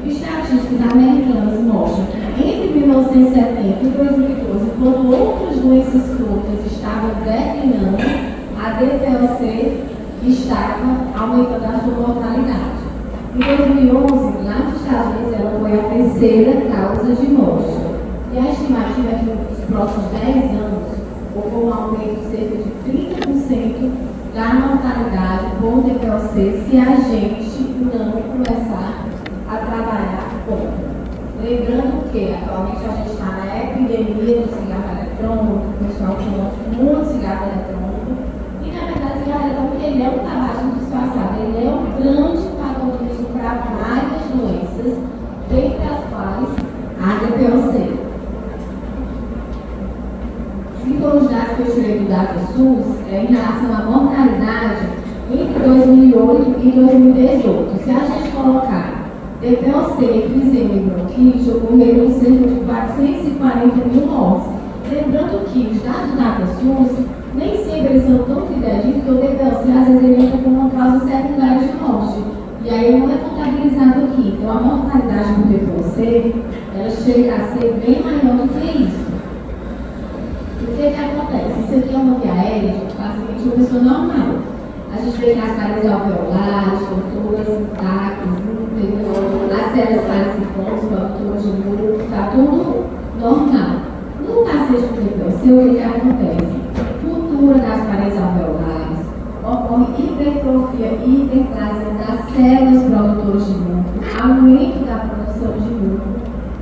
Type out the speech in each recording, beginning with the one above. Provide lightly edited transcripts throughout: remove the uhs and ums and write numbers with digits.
estatísticas americanas mostram que entre 1970 e 2012, quando outras doenças crônicas estavam declinando, a DPOC estava aumentando a sua mortalidade. Em 2011, lá nos Estados Unidos, ela foi a terceira causa de morte. E a estimativa é que nos próximos 10 anos houve um aumento de cerca de 30% da mortalidade por DPOC se a gente não começar a trabalhar contra. Lembrando que atualmente a gente está na epidemia do cigarro eletrônico, o pessoal fuma muito cigarro eletrônico, e na verdade o cigarro eletrônico ele é um tabagismo disfarçado, ele é um grande fator de risco para várias doenças, dentre as quais a DPOC. Se for os dados que eu tirei do DataSUS, em relação à mortalidade entre 2008 e 2018, se a gente colocar DPOC, enfisema e bronquite, ocorreram cerca de 440 mil mortes. Lembrando que os dados do DataSUS nem sempre eles são tão fidedignos, porque o DPOC às vezes ele entra como uma causa secundária de morte. E aí ele não é contabilizado aqui. Então a mortalidade do DPOC, ela chega a ser bem maior do que isso. O que acontece? Isso aqui é uma via aérea de um paciente, uma pessoa normal. A gente vê que as paredes alveolares, torturas intactas, as células parasipontes, torturas de muro, está tudo normal. No paciente com DPOC, o que acontece? Ruptura das paredes alveolares, ocorre hipertrofia e hiperplasia das células produtoras de muco, aumento da produção de muco,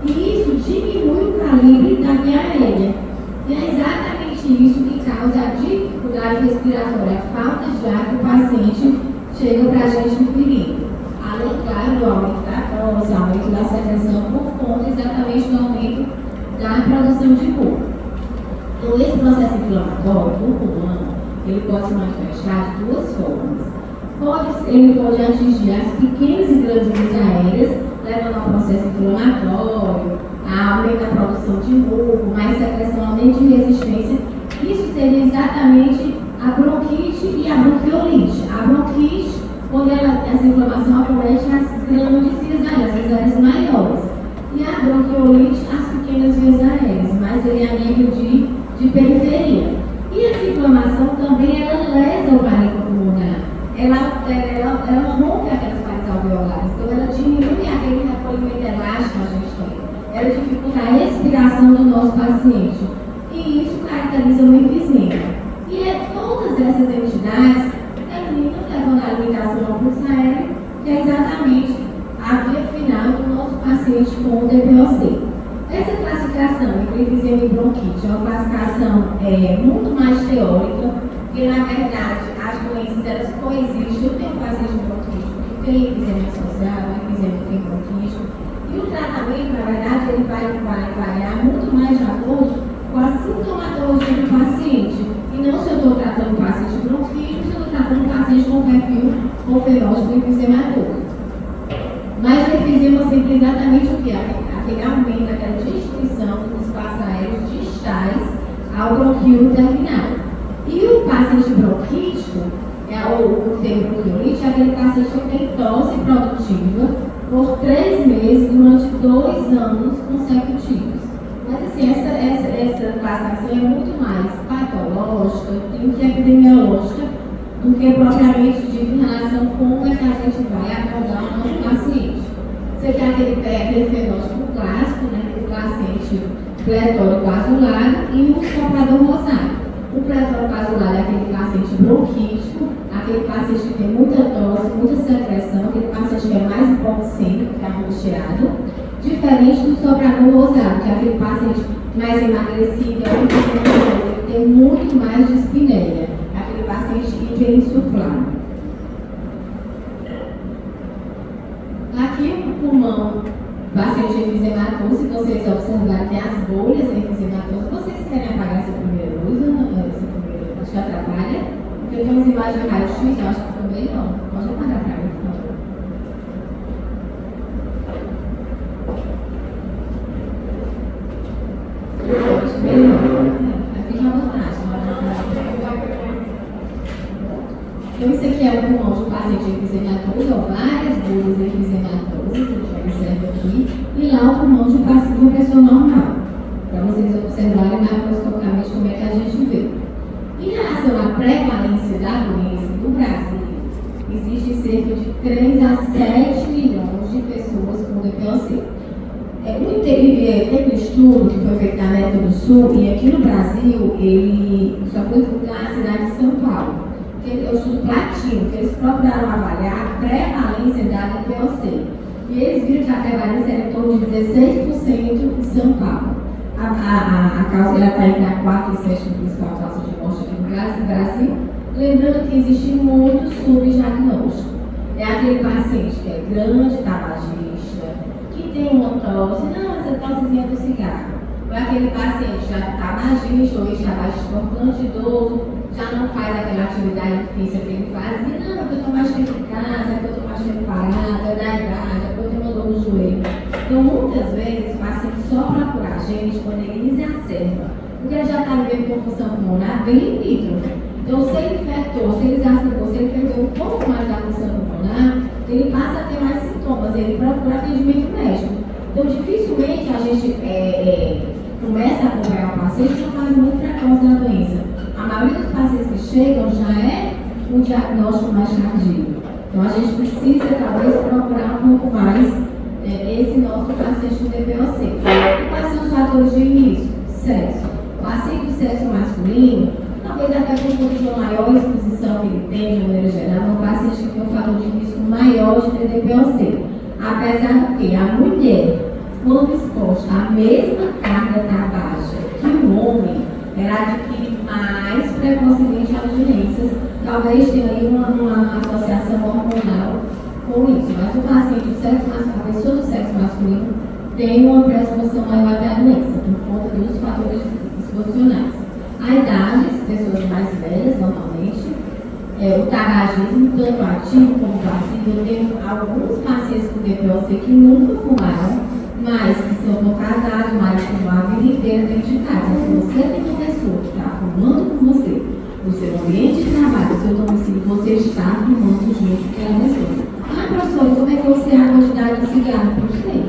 e isso diminui o calibre da via aérea. E é exatamente isso que causa a dificuldade respiratória, a falta de ar que o paciente chega para a gente ferindo. Além, claro, do aumento da tosse, aumento da secreção por conta exatamente do aumento da produção de muco. Então, esse processo inflamatório do pulmão, ele pode se manifestar de duas formas. Ele pode atingir as pequenas e grandes vias aéreas, levando ao processo inflamatório, a aumento da produção de muco, mais secreção, aumento de resistência. Isso seria exatamente a bronquite e a bronquiolite. A bronquite, quando essa inflamação acomete as grandes vias aéreas, as áreas maiores. E a bronquiolite, as pequenas vias aéreas, mas ele é a nível de periferia. E essa inflamação também, ela lesa o parênquima pulmonar. Ela rompe aquelas paredes alveolares, então ela diminui aquele recolhimento elástico que a gente tem. Ela dificulta a respiração do nosso paciente. E isso caracteriza o enfisema. E todas essas entidades terminam levando a limitação ao fluxo aéreo, que é exatamente a via final do nosso paciente com o DPOC. Essa classificação entre enfisema e bronquite é uma classificação muito mais teórica, porque na verdade as doenças elas coexistem. Eu tenho um paciente com bronquite que tem enfisema associado, enfisema que tem bronquite. E o tratamento, na verdade, ele vai variar muito mais de acordo com a sintomatologia do paciente. E não se eu estou tratando o paciente bronquite, se eu estou tratando o paciente com perfil com fenótipo enfisematório. Mas o enfisema sempre exatamente o que? Aquele aumento, aquela destruição dos espaços aéreos distais ao bronquíolo terminal. E o paciente bronquítico, ou que tem bronquiolite, é aquele paciente que tem tosse produtiva por 3 meses durante 2 anos consecutivos. Mas assim, essa classificação é muito mais patológica do que epidemiológica, do que propriamente dito em relação com como é que a gente vai abordar o nosso paciente. Você tem aquele fenótipo clássico, né, do paciente pletórico azulado e o soprador rosário. O pletórico azulado é aquele paciente bronquítico, aquele paciente que tem muita tosse, muita secreção, aquele paciente que é mais hipoxêmico, que é angustiado, diferente do soprador rosado, que é aquele paciente mais emagrecido, que tem muito mais dispneia, aquele paciente hiperinsuflado. Aqui o pulmão, paciente enfisematório, se vocês observarem, tem as bolhas enfisematórias. Vocês querem apagar essa primeira luz ou não? Acho que atrapalha. Porque eu tenho umas imagens de raio-x, eu acho que ficou melhor. Pode apagar para mim, por favor. Acho melhor. Fica à vontade. Então, isso aqui é o pulmão de um paciente enfisematório, ou várias bolhas enfisematórias, que a gente observa aqui. estudo que foi feito na América do Sul, e aqui no Brasil, ele só foi divulgado na cidade de São Paulo. É o estudo platino, que eles procuraram avaliar a prevalência da DPOC. E eles viram que a prevalência era em torno de 16% em São Paulo. A causa está entre a quarta e sétima principal causa de morte aqui no Brasil. Lembrando que existe muito subdiagnóstico. É aquele paciente que é grande tabagista, que tem uma tosse, não, essa tossezinha do cigarro. Ou é aquele paciente já tabagista, ou tabagista importante, idoso, já não faz aquela atividade física que ele fazia, não, porque eu estou mais tempo em casa, é porque eu estou mais tempo parada, é da idade, é porque eu tenho uma dor no joelho. Então, muitas vezes, o paciente só procura a gente quando ele exacerba, porque ele já está vivendo com função pulmonar bem limítrofe. Então, se ele infectou, se ele exacerbou, se ele perdeu um pouco mais da função pulmonar, ele passa a ter mais sintomas, ele procura atendimento médico. Então, dificilmente a gente começa a acompanhar o paciente de uma fase muito precoce da doença. A maioria dos pacientes que chegam já é um diagnóstico mais tardio. Então, a gente precisa, talvez, procurar um pouco mais esse nosso paciente com DPOC. E quais são os fatores de risco? Sexo. O paciente do sexo masculino, talvez até por conta de uma maior exposição que ele tem, de maneira geral, é um paciente que tem um fator de risco maior de ter DPOC. Apesar do que a mulher, quando exposta à mesma carga tabágica que o homem, ela adquire mais precocemente as doenças. Talvez tenha aí uma associação hormonal com isso. Mas o paciente do sexo masculino, a pessoa do sexo masculino, tem uma predisposição maior até a doença, por conta dos fatores exposicionais. A idade, pessoas mais velhas, normalmente, o tabagismo, tanto ativo como passivo. Eu tenho alguns pacientes com DPOC que nunca fumaram, mas que se eu estou casado, mas fumar a vida inteira dentro de casa. Se você tem uma pessoa que está fumando com você, no seu ambiente de trabalho, no seu domicílio, você está fumando junto com aquela pessoa. Ah, professor, como é que eu sei a quantidade de cigarro? Não sei.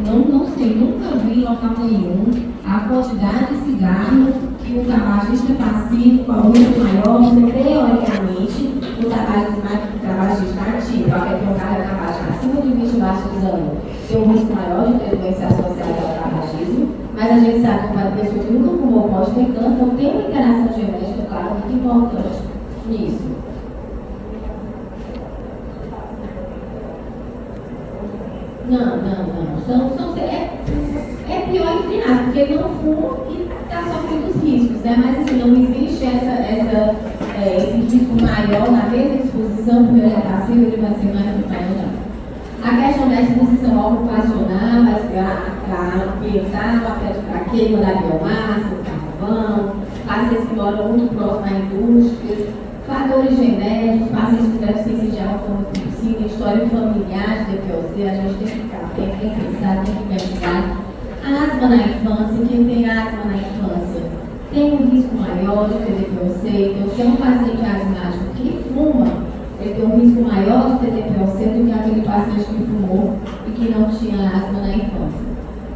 Não sei, nunca vi em local nenhum a quantidade de cigarro que o tabagista passivo, com o risco maior, teoricamente, o tabagista ativo, que tem um carga tabágica acima de 20 baixos anos, tem um risco maior de ter doença associada ao tabagismo, mas a gente sabe que para a pessoa que nunca fumou pode ter câncer, então tem uma interação genética, claro, muito importante nisso. Não. É pior entre aspas, porque não fuma e está sofrendo os riscos, né? Mas assim, não existe esse risco maior na mesma exposição, porque ele é passivo, ele vai ser mais maior, não. A questão da exposição ocupacional, ambiental, a queima da biomassa, o carvão, pacientes que moram muito próximo a indústrias, fatores genéticos, pacientes com deficiência de alfa-aminotransferina, história familiar de DPOC, a gente tem que ficar, tem que pensar, tem que investigar. Asma na infância, quem tem asma na infância tem um risco maior de ter DPOC. Então, se é um paciente asmático que fuma, ele tem um risco maior de ter DPOC do que aquele paciente que fumou e que não tinha asma na infância.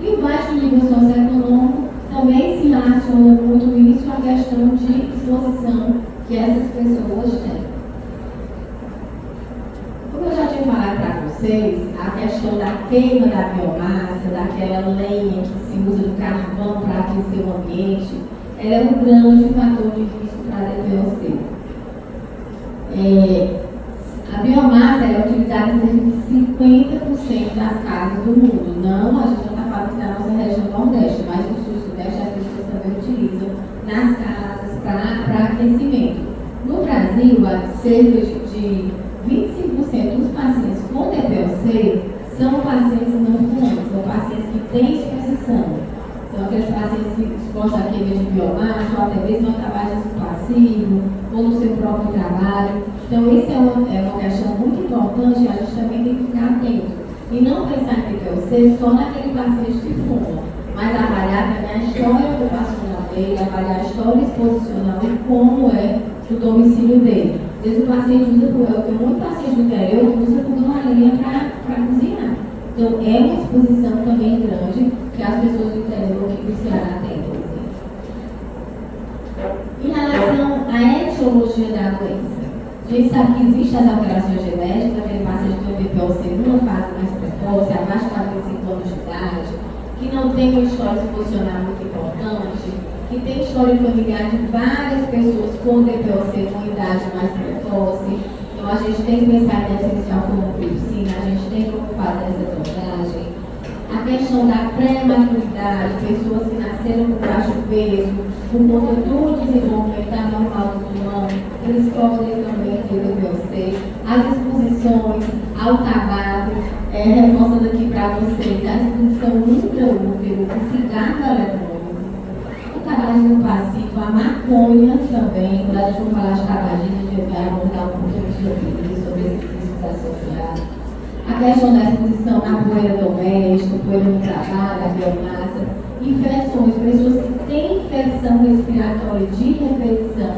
E o baixo nível socioeconômico também se relaciona muito isso à questão de exposição que essas pessoas têm. Como eu já tinha falado para vocês, a questão da queima da biomassa, daquela lenha que se usa do carvão para aquecer o ambiente, ela é um grande fator de risco para a DPOC. A biomassa é utilizada em cerca de 50% das casas do mundo. Não, a gente não está falando que na nossa região Nordeste, mas no Sul e Sudeste as pessoas também utilizam nas casas para aquecimento. No Brasil, cerca de 25% dos pacientes com DPOC são pacientes não fumantes, são pacientes que têm exposição. São aqueles pacientes que expostos à queima de biomassa, ou até mesmo ao trabalho passivo, ou no seu próprio trabalho. Então, isso é uma questão muito importante, a gente também tem que ficar atento. E não pensar em DPOC só naquele paciente que fuma, mas avaliar também a história ocupacional dele, avaliar a história exposicional e como é o domicílio dele. Às vezes o paciente usa, eu tenho muito paciente do interior que usa fogão a lenha para cozinhar. Então, é uma exposição também grande que as pessoas do interior aqui do Ceará têm, por exemplo. Em relação à etiologia da doença, a gente sabe que existem as alterações genéticas, aquele paciente que tem DPOC numa fase mais precoce, abaixo de 45 anos de idade, que não tem tem uma história funcional muito importante, que tem história familiar de várias pessoas com DPOC com idade mais precoce. Então a gente tem que pensar em essencial como medicina, a gente tem como fazer essa dosagem. A questão da pré-maturidade, pessoas que nasceram com baixo peso, por conta do desenvolvimento anormal do pulmão, eles podem também ter DPOC. As exposições ao tabaco, reforçando aqui para vocês, a exposição intraútero, o cigarro eletrônico, o tabagismo passivo, a maconha também. Quando a gente for falar de tabagismo, a gente vai abordar um pouquinho sobre esses riscos associados. A questão da exposição à poeira doméstica, poeira no trabalho, a biomassa, infecções, pessoas que têm infecção respiratória de repetição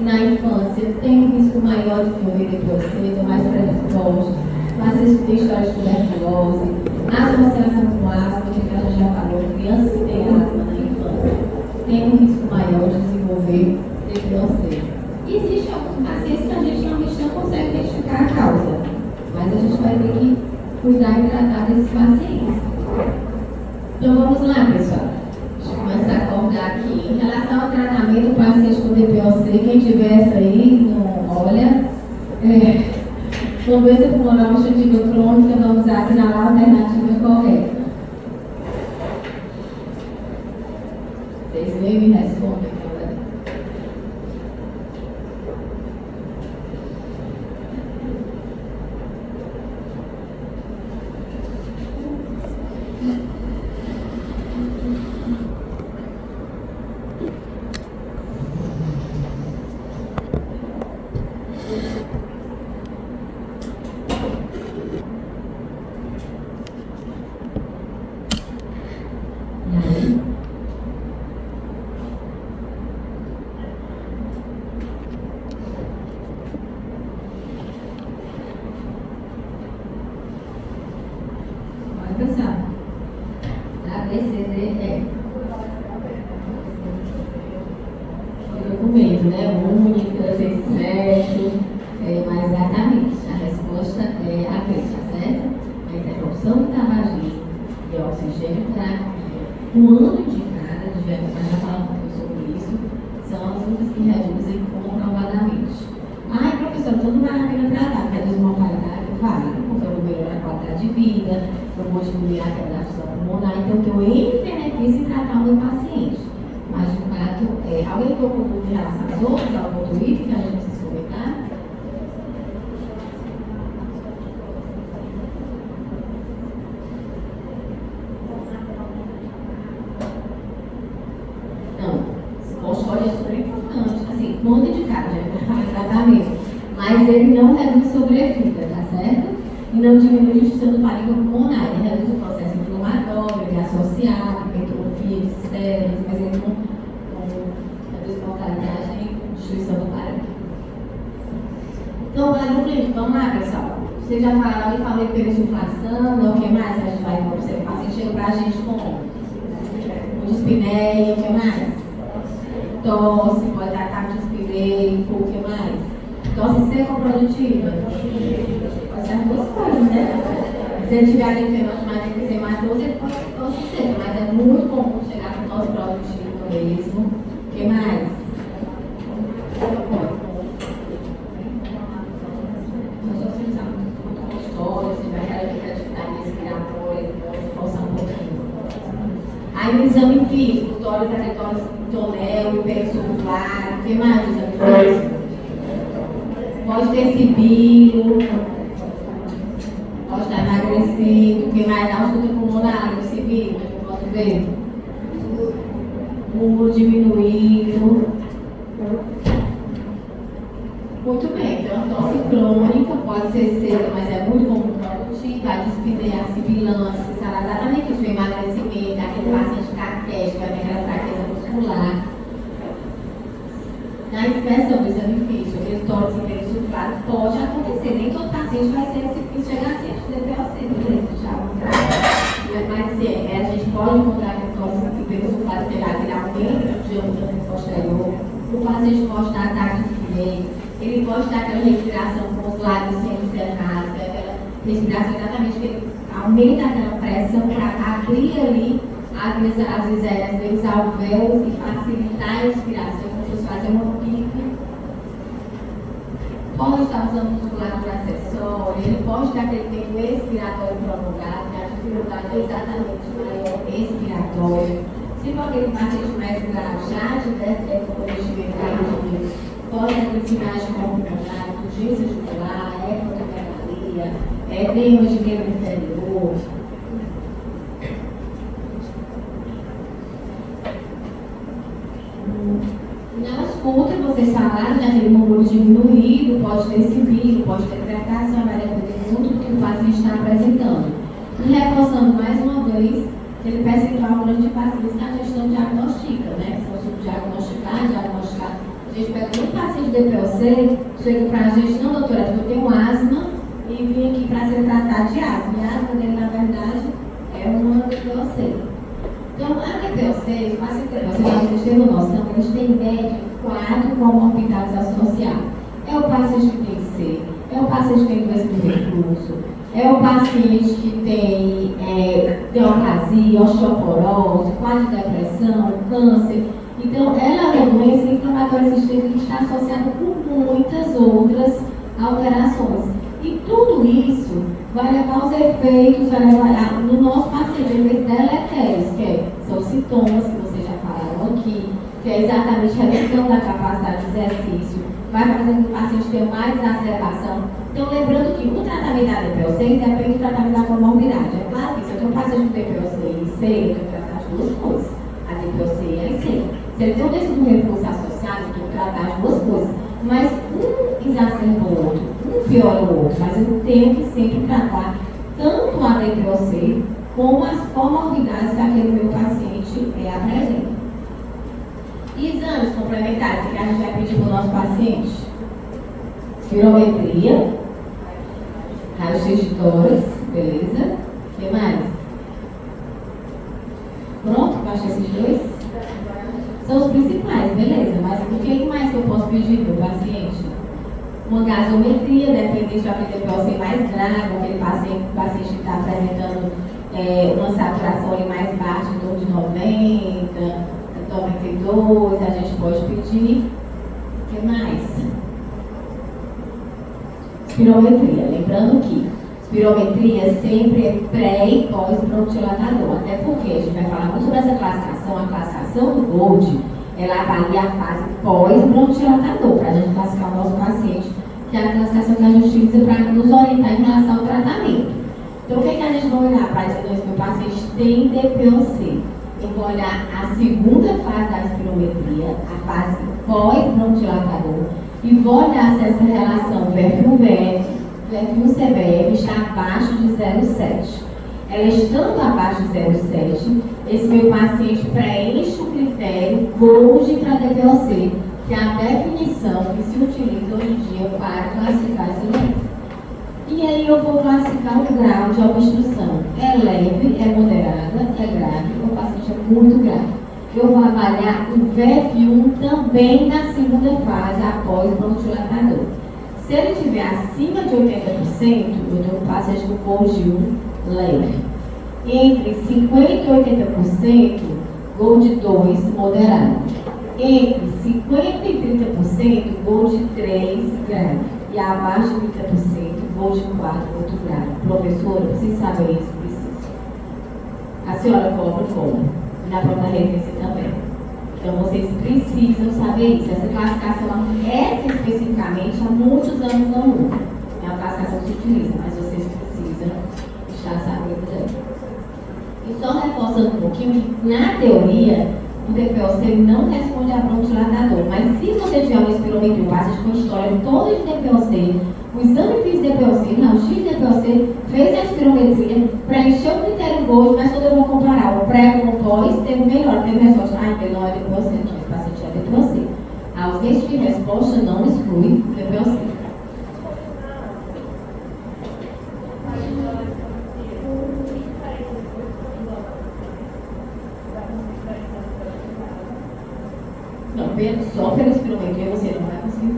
na infância têm um risco maior de desenvolver DPOC, estão mais predispostos, pacientes que têm história de tuberculose, associação com asma, que a gente já falou, crianças que têm asma na infância têm um risco maior de desenvolver DPOC. E existem alguns pacientes que a gente realmente não consegue identificar a causa, mas a gente vai ter que cuidar e tratar desses pacientes. Então vamos lá, pessoal. Deixa eu começar a acordar aqui. Em relação ao tratamento do paciente com DPOC, quem tiver essa aí, não olha. Doença pulmonar obstrutiva crônica, vamos assinalar a alternativa correta. Vocês veem e respondem. Quando indicada, já falamos um pouco sobre isso, são as únicas que reduzem comprovadamente. Ai, professor, então não vale a pena tratar, reduz uma qualidade, vale, porque eu vou melhorar a qualidade de vida, eu vou diminuir a queda da função pulmonar, então eu tenho N benefício em tratar o meu paciente. Mas, de fato, alguém colocou dúvida em relação às outras, algum outro item que a gente precisa comentar? Quando indicado, já vai fazer tratamento, mas ele não reduz sobrevida, tá certo? E não diminui a destruição do parênquima pulmonar, ele reduz o processo inflamatório, ele é associado, hipertrofia de células, mas ele não reduz mortalidade nem destruição do parênquima. Então, quadro clínico, vamos lá, pessoal. Vocês já falaram ali, falei de hiperinsuflação, o que mais a gente vai observar? O paciente chega pra gente com dispneia, o que mais? Tosse, pode dar ataque de espireia, o que mais? Tosse seca ou produtiva? Pode ser as duas coisas, né? Se ele tiver aquele fenômeno mais eczematoso, ele pode ter tosse seca, mas é muito comum chegar com tosse produtiva mesmo. O que mais? Aí no exame físico, tórax, trajetórias, tonel, hipersuflar, o que mais no exame físico? Pode ter sibilo, pode estar emagrecido, o que mais? A ausculta pulmonar, o sibilo, eu posso ver? Músculo diminuído. Muito bem, então a tosse crônica pode ser seca, mas é muito comum produtiva, a dispneia, a sibilância, exatamente isso, o emagrecimento, aquele paciente caquético, vai ter aquela fraqueza muscular. Na inspeção do exame físico, aquele tórax hipersuflado pode acontecer, nem todo paciente vai ser esse chegar assim, de DPOC, beleza, já. Mas assim, a gente pode encontrar aquele tórax hipersuflado, pegar aquele aumento de ângulo posterior, o paciente pode dar ataque de direito. Ele pode dar aquela respiração com os lábios semicerrados, aquela respiração exatamente que ele aumenta aquela pressão para abrir ali às vezes é usar o véu e facilitar a respiração, como se fosse fazer uma pique. Pode estar usando musculatura acessória, ele pode ter aquele tempo expiratório prolongado, que a dificuldade é exatamente maior expiratório. Se for aquele paciente mais grave, já tiver comprometimento, pode ter sinais pulmonar, urgência jugular, hepatomegalia, edema de membro inferior. Na escuta, vocês falaram, né, aquele murmúrio diminuído, pode ter sibilo, pode ter cretação, vai depender muito do que o paciente está apresentando. E reforçando mais uma vez, aquele percentual grande de pacientes que a gestão diagnostica, né, que são subdiagnosticados, diagnosticados. A gente pega um paciente de DPOC, chega para a gente, não, doutora, eu tenho asma e vim aqui para ser tratado de asma. E a asma dele, na verdade, é uma DPOC. Então, a DPOC, o paciente DPOC, vocês têm noção, a gente tem em média 4 comorbidades associadas. É o paciente que tem C, é o paciente que tem doença do refluxo, é o paciente que tem neoplasia, osteoporose, quadro de depressão, câncer. Então, ela é uma doença inflamatória sistêmica que está associada com muitas outras alterações. E tudo isso vai levar aos efeitos, vai levar no nosso paciente, efeitos deletérios, que são sintomas que vocês já falaram aqui, que é exatamente a redução da capacidade de exercício, vai fazendo que o paciente tenha mais exacerbação. Então, lembrando que o tratamento da DPOC depende do tratamento da comorbidade. É claro que se eu tenho um paciente com DPOC e C, eu tenho que tratar as duas coisas, a DPOC e a C. Se ele tem um desses refluxo associado, eu tenho que tratar as duas coisas. Mas um exacerba o outro, um piora o outro, mas eu tenho que sempre tratar tanto a DPOC como as comorbidades que aquele meu paciente apresenta. E exames complementares que a gente vai pedir para o nosso paciente? Espirometria, raio-x de tórax, beleza? O que mais? Pronto, baixa esses dois? São os principais, beleza, mas o que mais que eu posso pedir para o paciente? Uma gasometria, dependendo se aquele DPOC mais grave, aquele paciente que está apresentando uma saturação ali mais baixa, em torno de 90, 92, a gente pode pedir. O que mais? Espirometria, lembrando que espirometria sempre é pré e pós-bronquidilatador, até porque a gente vai falar muito sobre essa classificação, a classificação do GOLD, ela avalia a fase pós-bronquidilatador, para a gente classificar o nosso paciente, que é a classificação que a gente utiliza para nos orientar em relação ao tratamento. Então, o que a gente vai olhar para dizer que o paciente tem DPOC? Eu vou olhar a segunda fase da espirometria, a fase pós-bronquidilatador, e vou olhar se essa relação VF1-VF, VF1-CBF está abaixo de 0,7. Ela estando abaixo de 0,7, esse meu paciente preenche o critério GOLD para DPOC, que é a definição que se utiliza hoje em dia para classificar essa doença. E aí eu vou classificar o grau de obstrução. É leve, é moderada, é grave, o paciente é muito grave. Eu vou avaliar o VF1 também na segunda fase, após o bronquidilatador. Se ele estiver acima de 80%, eu tenho um paciente com GOLD 1 leve. Entre 50% e 80%, GOLD 2 moderado. Entre 50% e 30%, GOLD 3 grave. E abaixo de 30%, GOLD 4 muito grave. Professora, vocês sabem isso, precisa. A senhora cobra como? Na prova da residência também. Então, vocês precisam saber isso. Essa classificação, essa especificamente, há muitos anos não muda. É uma classificação que se utiliza, mas vocês precisam estar sabendo dela. E só reforçando um pouquinho que, na teoria, o DPOC não responde a bronquidilatador. Mas se você tiver uma espirometria, o paciente com história toda de DPOC, o exame fez DPOC, não, X DPOC, fez a espirometria, preencheu o critério GOLD, mas quando eu vou comparar o pré com o pós, teve melhor, teve resposta, não é DPOC, não, esse paciente é DPOC. A ausência de resposta não exclui o DPOC. Não, só pela espirometria você não vai conseguir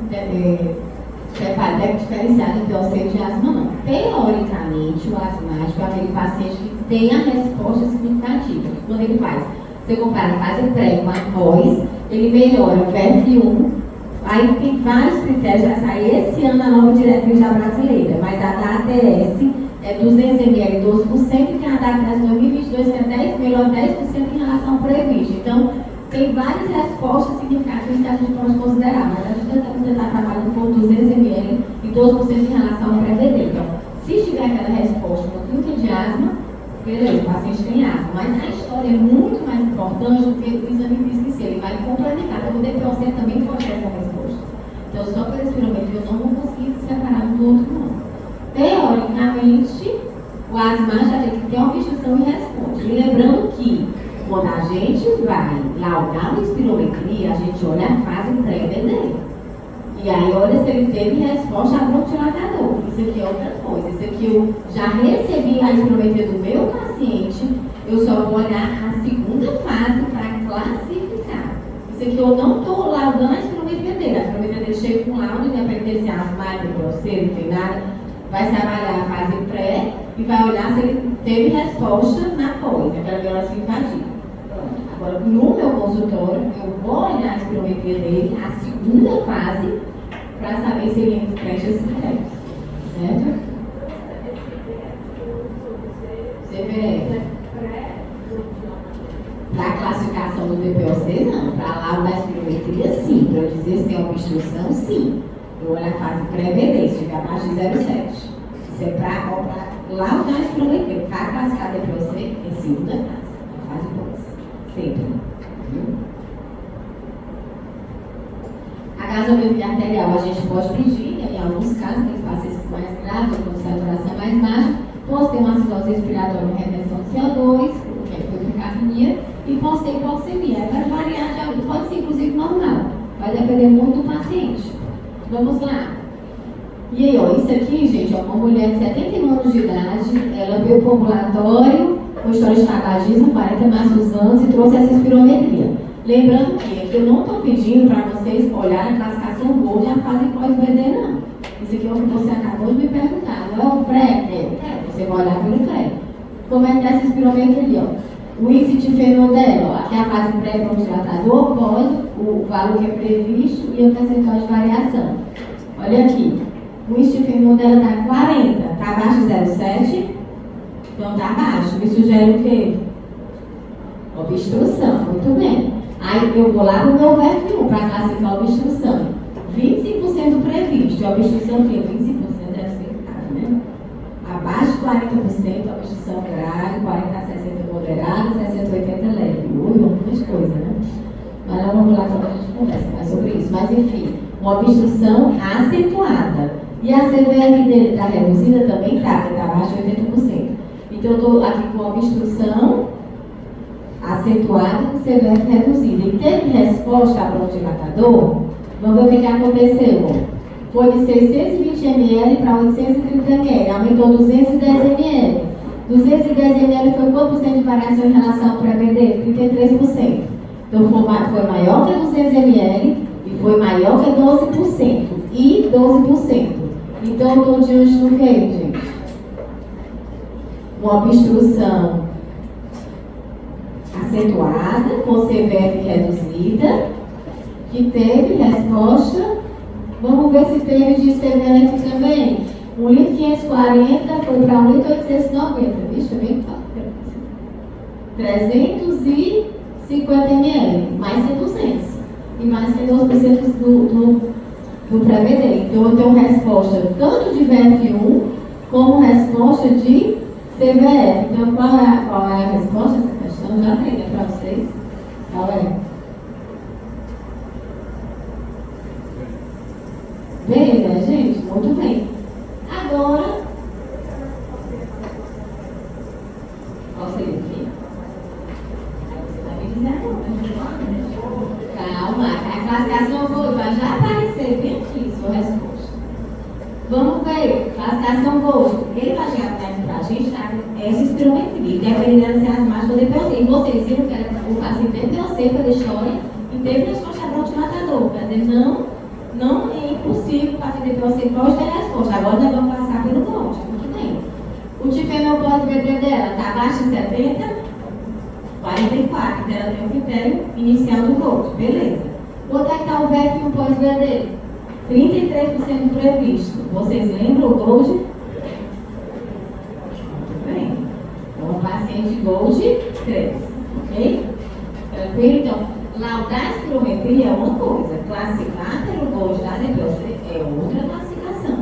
diferenciar DPOC de asma, não. Teoricamente, o asmático é aquele paciente que tem a resposta significativa. Quando ele faz, você compara a fase pré com a pós, ele melhora o VF1. Aí tem vários critérios, vai sair esse ano a nova diretriz da brasileira, mas a da ATS é 200 ml 12%, e tem a da ATS 2022 que é melhor 10% em relação ao previsto. Então, tem várias respostas significativas que a gente pode considerar, mas a gente está trabalhando com 200 ml e 12% em relação ao pré-BD. Então, se tiver aquela resposta no clínica de asma, beleza, o paciente tem asma, mas a história é muito mais importante do que o exame físico em si. Ele vai complementar, então o DPOC também pode ter essa resposta. Então, só pela espirometria eu não vou conseguir separar um do outro, não. Teoricamente, o asmático já tem uma obstrução e responde. E lembrando que, quando a gente vai laudar uma espirometria, a gente olha a fase pré-BD. E aí, olha se ele teve resposta a bronquidilatador. Isso aqui é outra coisa. Isso aqui eu já recebi a espirometria do meu paciente, eu só vou olhar a segunda fase para classificar. Isso aqui eu não estou laudando a espirometria dele. A espirometria dele chega com laudo, independente se é asmático, grosseiro, não tem nada, vai se avaliar a fase pré e vai olhar se ele teve resposta na pós, aquela melhora significativa. Agora, no meu consultório, eu vou olhar a espirometria dele, a segunda fase, para saber se ele preenche esses critérios. Certo? CVF. Para a classificação do DPOC, não. Para lá da espirometria, sim. Para eu dizer se tem obstrução, sim. Eu olho a fase pré-BD, se tiver abaixo de 0,7. Isso é para lá da espirometria. Para classificar DPOC, é segunda fase. A fase pós. Sempre. A gasometria arterial a gente pode pedir, em alguns casos, tem pacientes mais graves, com saturação mais baixa, posso ter uma acidose respiratória com retenção de CO2, que é hipotermia, e posso ter hipoxemia. Vai variar, pode ser inclusive normal, vai depender muito do paciente. Vamos lá. E aí, ó, isso aqui, gente, é uma mulher de 71 anos de idade, ela veio para o ambulatório, com história de tabagismo, 40 maços anos, e trouxe essa espirometria. Lembrando que eu não estou pedindo para vocês olharem a classificação Gold e a fase pós-BD, não. Isso aqui é o que você acabou de me perguntar, não é o pré? Você vai olhar pelo pré. Como é que é essa espirometria? O índice de fenol dela, aqui é a fase pré-bronquidilatador, pós, o valor que é previsto e o percentual de variação. Olha aqui, o índice de fenol dela está 40, está abaixo de 0,7, então está abaixo. Me sugere o quê? Obstrução, muito bem. Aí eu vou lá no meu VF1 para classificar a obstrução. 25% previsto. A obstrução que é 25% deve ser grave, né? Abaixo de 40% a obstrução grave, 40 a 60 moderada, 60 a 80 leve. Muita coisa, né? Mas não vamos lá quando a gente conversa mais sobre isso. Mas enfim, uma obstrução acentuada. E a CVF dele está reduzida também está, porque está abaixo de 80%. Então eu estou aqui com obstrução acentuada e CVF reduzida. E teve resposta a bronquidilatador, vamos ver o que aconteceu. Foi de 620 ml para 830 ml, aumentou 210 ml. 210 ml foi quanto por cento de variação em relação ao pré-BD? 33%. Então foi maior que 200 ml e foi maior que 12%. E 12%. Então eu estou diante do que, gente? Uma obstrução acentuada, com CVF reduzida, que teve resposta. Vamos ver se teve de CVF também. 1.540 foi para 1.890. Vixe, é bem fácil. 350 ml, mais que 200. E mais que 12% do pré-BD. Então eu tenho resposta tanto de VF1 como resposta de CVF. Então qual é a resposta a essa questão? Já tem, né, para vocês? Qual é? Bem, né, gente? Muito bem. Agora, qual seria o quê? Você vai me dizer agora. Calma, a classificação Gold vai já aparecer bem aqui, sua resposta. Vamos ver, classificação Gold. Ele vai chegar perto pra gente, tá? Essa espirometria, dependendo se as marcas ou DPOC. E vocês viram que o paciente teve DPOC pela história e teve resposta a bronquidilatador. Quer dizer, não é impossível o paciente DPOC pode ter resposta. Agora nós vamos passar pelo Gold. Muito bem. O difenol pode VD dela está abaixo de 70, 44, então ela tem o critério inicial do Gold, beleza. Quanto é que está o VEF e o pós-VD? 33% previsto. Vocês lembram o Gold? Muito bem. Então, o paciente Gold 3, ok? Tranquilo? Então, laudar a espirometria é uma coisa, classificar pelo Gold da DPOC é outra classificação.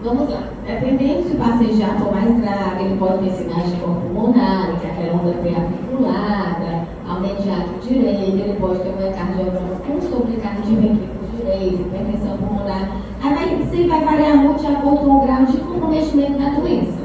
Vamos lá. Dependendo se o paciente já for mais grave, ele pode ter sinais de corpo pulmonar, que é aquela onda prearticulada, aumento de átrio direito, ele pode ter um ecardiograma com sobrecarga de ventrículo direito, hipertensão pulmonar. Aí isso vai variar muito de acordo com o grau de comprometimento da doença.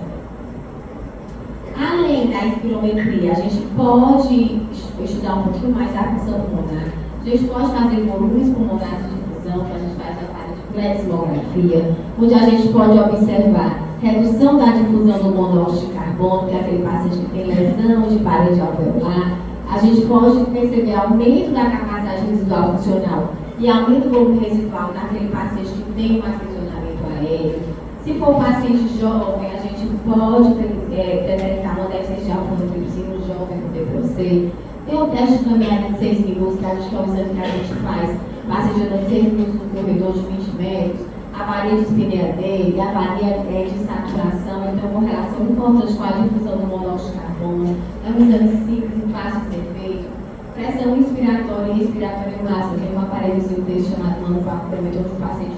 Além da espirometria, a gente pode estudar um pouquinho mais a função pulmonar. A gente pode fazer volumes pulmonares de difusão, que a gente faz a parte de pleximografia, onde a gente pode observar redução da difusão do monóxido de carbono, que é aquele paciente que tem lesão de parede alveolar. A gente pode perceber aumento da capacidade residual funcional e aumento do volume residual naquele paciente que tem um aprisionamento aéreo. Se for paciente jovem, a gente pode detectar uma deficiência de alfa-nucleosina jovem com DPOC. Tem o teste de caminhada de 6 minutos, que a gente é um exame que a gente faz, paciente andando 6 minutos no corredor de 20 metros, avalia de espineia dele, avalia de saturação, então uma relação importante com a difusão do monóxido de carbono. É um exame simples e fácil de ser feito. Pressão inspiratória e respiratória máxima, tem um aparelhozinho desse chamado manufaculamento, onde o paciente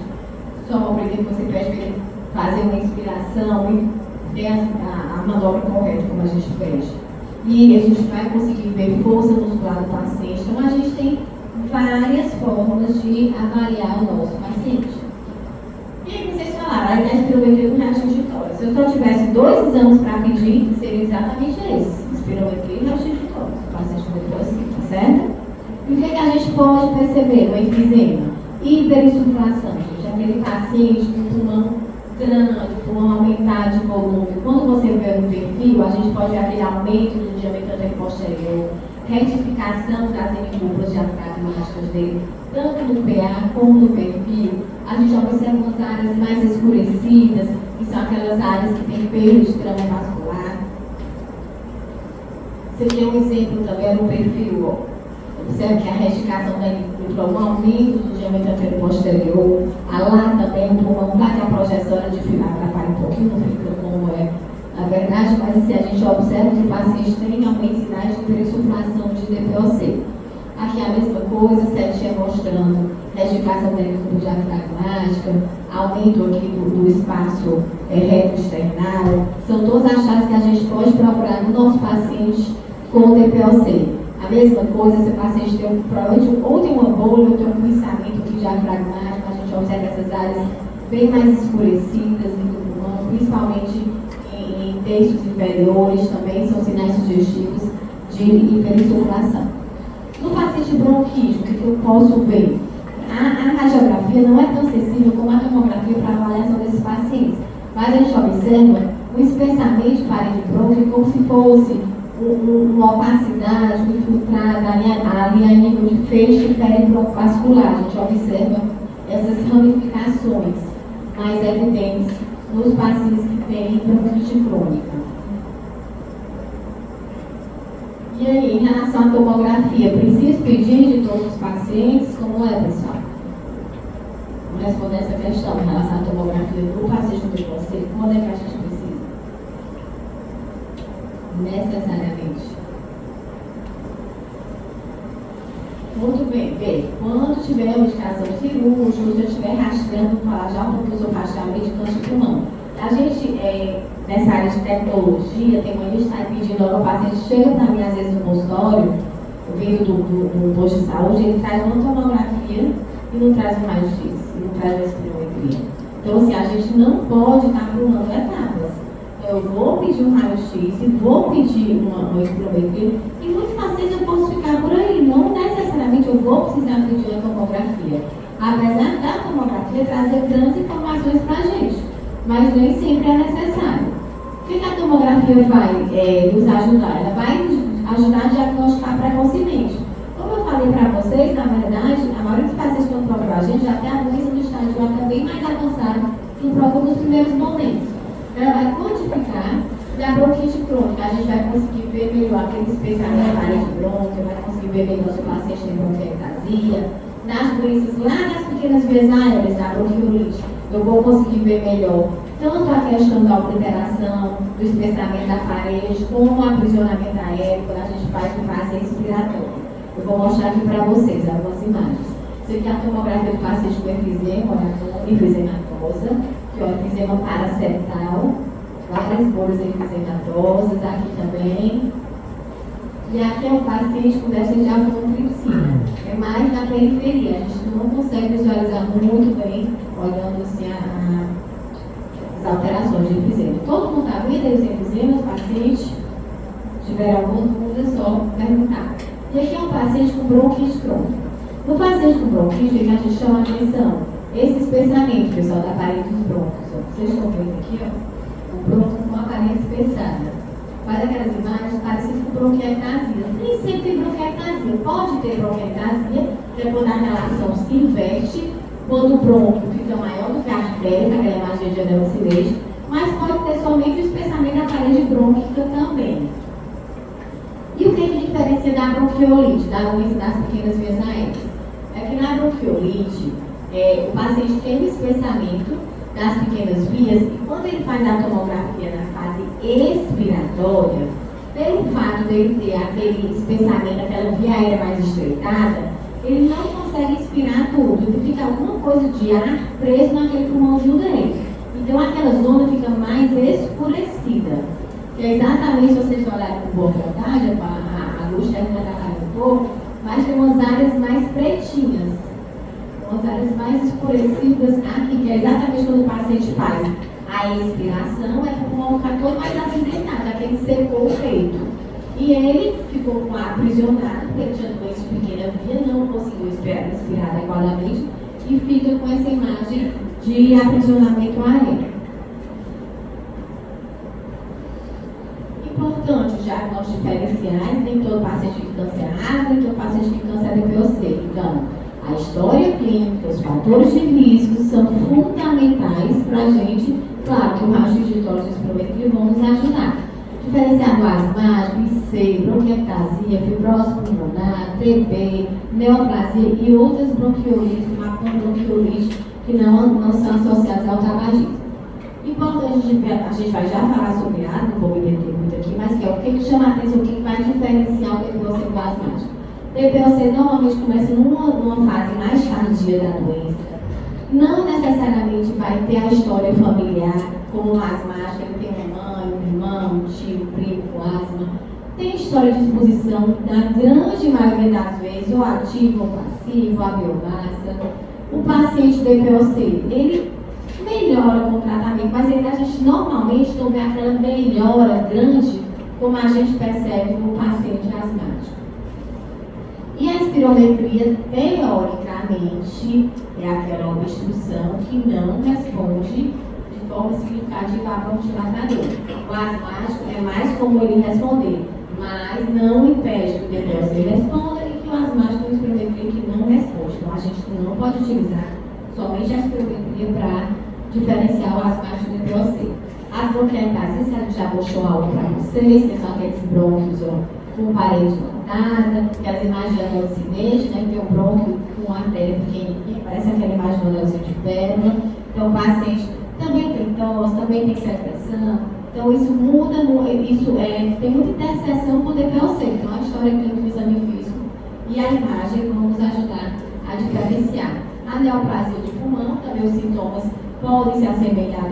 sopra e depois você pede para ele fazer uma inspiração e ter a manobra correta, como a gente pede. E a gente vai conseguir ver força muscular do paciente. Então, a gente tem várias formas de avaliar o nosso paciente. E aí, vocês falaram, aí da espirometria com raio de tórax. Se eu só tivesse 2 exames para pedir, seria exatamente esse: espirometria e raio de tórax. O paciente depois assim, tá certo? E o que a gente pode perceber no enfisema? Hiperinsuflação, gente. Aquele paciente com pulmão grande, pulmão aumentar de volume. Quando você vê no perfil, a gente pode ver aquele aumento do diâmetro anterior-posterior, retificação das hemicúpulas diafragmáticas dele, tanto no PA como no perfil. A gente observa umas áreas mais escurecidas, que são aquelas áreas que têm perda de trama vascular. Você tem um exemplo também no perfil, ó. Observe que a retificação da hemicúpula, um aumento do diâmetro anterior-posterior, lá também o pulmão, lá que a projeção de fila atrapalha um pouquinho, não fica como é na verdade, mas assim, a gente observa que o paciente tem aumento de sinais de hiperinsuflação de DPOC. Aqui a mesma coisa, setinha mostrando retificação da hemicúpula diafragmática, aumento aqui do espaço retroesternal. São todas as chaves que a gente pode procurar no nosso paciente com DPOC. A mesma coisa, se o paciente tem um problema, ou tem uma bolha, ou tem um começamento aqui diafragmático, a gente observa essas áreas bem mais escurecidas do pulmão, principalmente em terços inferiores, também são sinais sugestivos de hiperinsuflação. No paciente bronquítico, o que eu posso ver? A radiografia não é tão sensível como a tomografia para a avaliação desses pacientes, mas a gente observa um espessamento de parede brônquica como se fosse uma opacidade, infiltrada ali a nível de feixe peribronco-vascular. A gente observa essas ramificações mais evidentes nos pacientes que têm bronquite crônica. E aí, em relação à tomografia, preciso pedir de todos os pacientes? Como é, pessoal? Vamos responder essa questão em relação à tomografia do paciente com DPOC. Quando é que a gente precisa? Necessariamente. Muito bem, bem, quando tiver uma indicação cirúrgica, se eu estiver rastreando, vou falar já um pouquinho sobre rastreamento de câncer de pulmão. A gente, nessa área de tecnologia, tem uma lista pedindo ao paciente, chega para mim às vezes no consultório, vindo do posto de saúde, ele traz uma tomografia e não traz um raio-x, e não traz uma espirometria. Então, assim, a gente não pode estar pulando etapas. Eu vou pedir um raio-x e vou pedir uma espirometria, e muitos pacientes eu posso ficar por aí, não necessariamente eu vou precisar pedir uma tomografia. Apesar da tomografia trazer grandes informações para a gente, mas nem sempre é necessário. O que a tomografia vai nos ajudar? Ela vai ajudar a diagnosticar precocemente. Como eu falei para vocês, na verdade, a maioria dos pacientes que procuram a gente já tem a doença no estágio até bem mais avançado que procura nos primeiros momentos. ela vai quantificar. Da bronquite crônica, a gente vai conseguir ver melhor aquele espessamento da parede brônquia, vai conseguir ver melhor se o paciente tem bronquiectasia. Nas doenças lá nas pequenas vias aéreas, da bronquiolite, eu vou conseguir ver melhor tanto a questão da obliteração, do espessamento da parede, como o aprisionamento aéreo, quando a gente faz o fase respiratório. Eu vou mostrar aqui para vocês algumas imagens. Isso aqui é a tomografia do paciente com efizematosa, que é o efizema paracerital, várias bolhas efizematosas, aqui também. E aqui é o paciente com déficit de alfa-nutripsina. É mais na periferia, a gente não consegue visualizar muito bem, olhando assim as alterações de efizema. Todo mundo está vendo aí os efizemas, paciente? Se tiver alguma dúvida, é só perguntar. E aqui é um paciente com bronquite crônica. No paciente com bronquite, o que a gente chama a atenção? Esse espessamento, pessoal, da parede dos brônquios. Vocês estão vendo aqui, ó, o bronco com a parede espessada. Faz aquelas imagens parecidas com bronquiectasia. Nem sempre tem bronquiectasia. Pode ter bronquiectasia, que é quando a relação se inverte, quando o bronco fica maior do que a artéria, aquela imagem de adenossilete, mas pode ter somente o espessamento da parede brônquica também. E o que diferencia da bronquiolite, da doença das pequenas vias aéreas? É que na bronquiolite, o paciente tem um espessamento das pequenas vias e quando ele faz a tomografia na fase expiratória, pelo fato dele ter aquele espessamento, aquela via aérea mais estreitada, ele não consegue expirar tudo, então fica alguma coisa de ar preso naquele pulmãozinho dele. Então aquela zona fica mais escurecida. Que é exatamente, se vocês olharem com boa vontade, a luz termina atrapalhando um pouco, mas tem umas áreas mais pretinhas, umas áreas mais escurecidas aqui, que é exatamente quando o paciente faz a expiração, é que o pulmão fica todo mais acinzentado, aquele secou o peito. E ele ficou com ar aprisionado, porque ele tinha doença de pequena via, não conseguiu respirar adequadamente e fica com essa imagem de aprisionamento aéreo. Importante os diagnósticos diferenciais, nem todo paciente tem câncer raro, nem todo paciente tem câncer DPOC. Então, a história clínica, os fatores de risco são fundamentais para a gente, claro que o raio-x de tórax e espirometria vão nos ajudar. Diferenciar do asmático, IC, bronquiectasia, fibrose pulmonar, TB, neoplasia e outras bronquiolites, como a bronquiolite, que não são associadas ao tabagismo. Importante, a gente vai já falar sobre asma, não vou me deter muito aqui, mas que é o que chama a atenção, o que vai diferenciar o DPOC do asmático. O DPOC normalmente começa numa fase mais tardia da doença. Não necessariamente vai ter a história familiar, como o asmático, ele tem uma mãe, um irmão, um tio, um primo com asma. Tem história de exposição, na grande maioria das vezes, ou ativo ou passivo, a biomassa. O paciente DPOC, ele melhora com o tratamento, mas a gente normalmente não vê aquela melhora grande como a gente percebe no paciente asmático. E a espirometria, teoricamente, é aquela obstrução que não responde de forma significativa à bronquidilatador. O asmático é mais como ele responder, mas não impede que o DPOC responda e que o asmático tem espirometria que não responde. Então a gente não pode utilizar somente a espirometria para diferenciar o asmático do DPOC. As bronquiectasias, a gente já mostrou algo para vocês, que são aqueles brônquios com parede lotada, que as imagens de anelcinete, né, que tem um brônquio com uma artéria pequenininha, parece aquela imagem do anelzinho de pérola. Então o paciente também tem tosse, também tem secreção. Então isso muda, tem muita interseção com o DPOC. Então a história clínica do exame físico e a imagem vão nos ajudar a diferenciar. A neoplasia de pulmão, também os sintomas podem se assemelhar,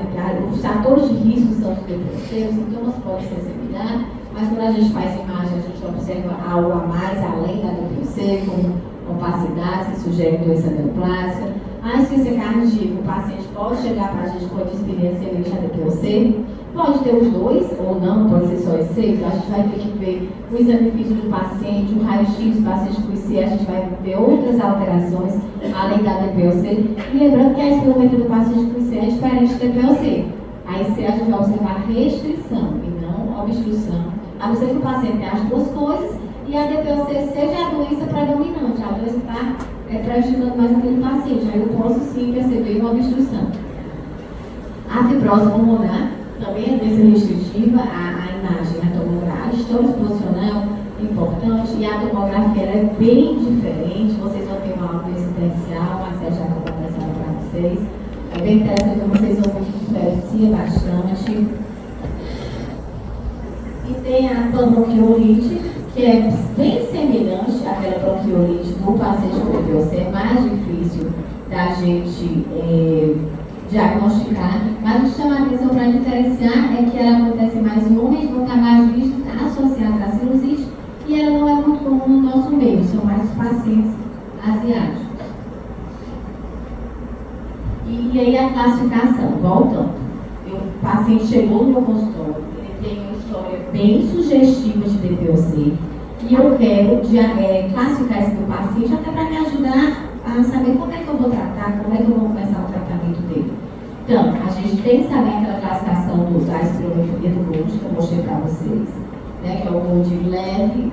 os fatores de risco são os DPOC, os sintomas podem se assemelhar, mas quando a gente faz imagem, a gente observa algo a mais além da DPOC, como opacidade, que sugere doença neoplásica. A insuficiência cardíaca, o paciente pode chegar para a gente com a dispneia semelhante à DPOC, pode ter os dois, ou não, pode ser só IC, então a gente vai ter que ver o exame físico do paciente, o raio-x do paciente com IC, a gente vai ver outras alterações, além da DPOC, e lembrando que a espirometria do paciente com IC é diferente da DPOC. A IC a gente vai observar restrição e não obstrução, a não ser que o paciente tenha as duas coisas e a DPOC seja a doença predominante, a doença está prejudicando mais aquele paciente, aí eu posso sim perceber uma obstrução. A fibrose pulmonar, Também a doença restritiva, a imagem, a tomografia, a história exposicional é importante e a tomografia ela é bem diferente. Vocês vão ter uma aula residencial, a Sérgio já acabou conversando para vocês. É bem interessante, vocês vão ver que diferencia bastante. E tem a bronquiolite, que é bem semelhante àquela bronquiolite do paciente com DPOC, é mais difícil da gente diagnosticar, mas o que chama a atenção para diferenciar é que ela acontece mais em homens, vão estar mais vistos associados à sinusite, e ela não é muito comum no nosso meio, são mais os pacientes asiáticos. E aí a classificação, voltando, o paciente chegou no meu consultório, ele tem uma história bem sugestiva de DPOC, e eu quero classificar esse meu paciente até para me ajudar a saber como é que eu vou tratar, como é que eu vou começar o tratamento dele. Então, a gente tem que saber aquela classificação da espirometria do Gold, que eu mostrei para vocês, né, que é o Gold leve,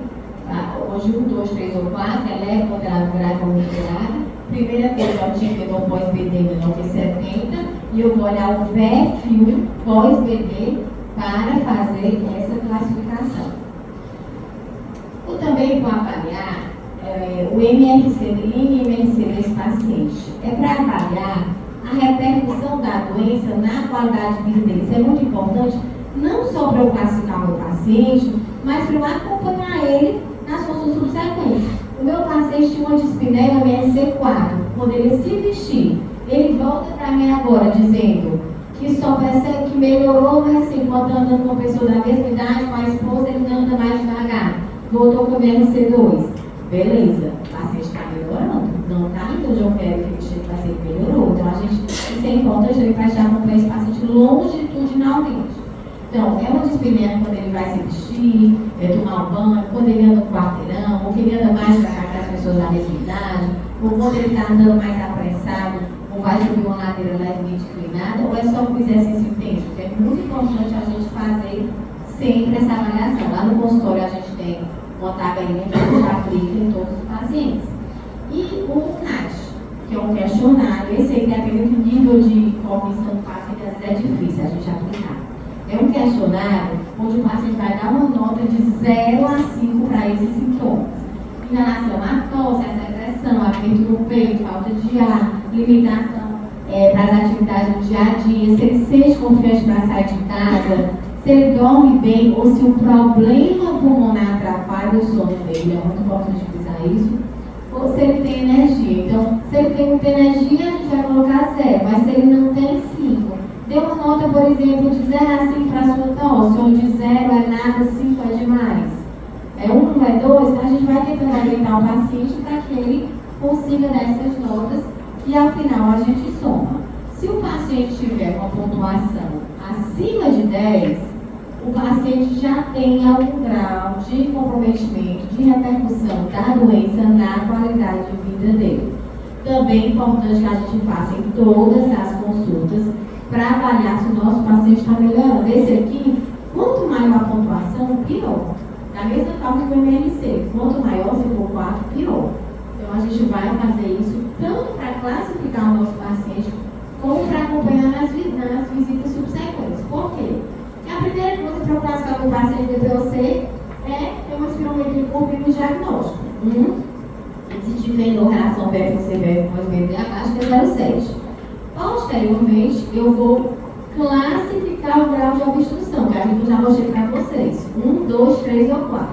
hoje 1, 2, 3 ou 4, é leve, moderado, grave ou muito grave. Primeira coisa é o típico pós-BD menor que 70, e eu vou olhar o VFU pós-BD para fazer essa classificação. Eu também vou avaliar o MRC dele e o MRC desse paciente. É para avaliar a repercussão da doença na qualidade de vida dele. Isso é muito importante, não só para eu classificar o meu paciente, mas para eu acompanhar ele nas suas subsequentes. O meu paciente tinha uma dispneia MRC4, quando ele se vestir, ele volta para mim agora dizendo que só percebe que melhorou, mas assim, quando andando com uma pessoa da mesma idade, com a esposa, ele anda mais devagar. Voltou com o MRC2. Beleza, o paciente está melhorando. Não está indo onde eu quero que ele chegue, o paciente melhorou. Então, isso é importante também para estar com esse paciente longitudinalmente. Então, é uma dispneia quando ele vai se vestir, tomar um banho, quando ele anda no quarteirão, ou que ele anda mais para cá com as pessoas da mesma idade, ou quando ele está andando mais apressado, ou vai subir uma ladeira levemente inclinada, ou é só um exercício intenso. É muito importante a gente fazer sempre essa avaliação. Lá no consultório a gente tem uma tabelinha que a gente aplica em todos os pacientes. E o CAT, que é um questionário, esse aí, dependendo do nível de cognição do paciente, às vezes é difícil a gente aplicar. É um questionário onde o paciente vai dar uma nota de 0 a 5 para esses sintomas. Em relação à tosse, à secreção, aperto no peito, falta de ar, limitação para as atividades do dia a dia, se ele sente confiante para sair de casa, se ele dorme bem ou se o problema pulmonar atrapalha o sono dele, é muito importante frisar isso, ou se ele tem energia. Então, se ele tem muita energia, a gente vai colocar 0, mas se ele não tem, 5. Dê uma nota, por exemplo, de 0 a 5 para a sua tosse, onde 0 é nada, 5 é demais. É 1, é 2, então a gente vai tentando orientar o paciente para que ele consiga dar essas notas e, ao final, a gente soma. Se o paciente tiver uma pontuação acima de 10, o paciente já tem algum grau de comprometimento, de repercussão da doença na qualidade de vida dele. Também é importante que a gente faça em todas as consultas para avaliar se o nosso paciente está melhorando. Esse aqui, quanto maior a pontuação, pior. Da mesma forma que o MRC, quanto maior, se for 4, pior. Então a gente vai fazer isso tanto para classificar o nosso paciente, como para acompanhar nas visitas subsequentes. Por quê? Porque a primeira coisa para classificar o paciente de DPOC é ter uma espirometria por no diagnóstico. Se tiver relação BFC com os abaixo de 0,7. Posteriormente, eu vou classificar o grau de obstrução, que a gente já mostrei para vocês. 1, 2, 3 ou 4.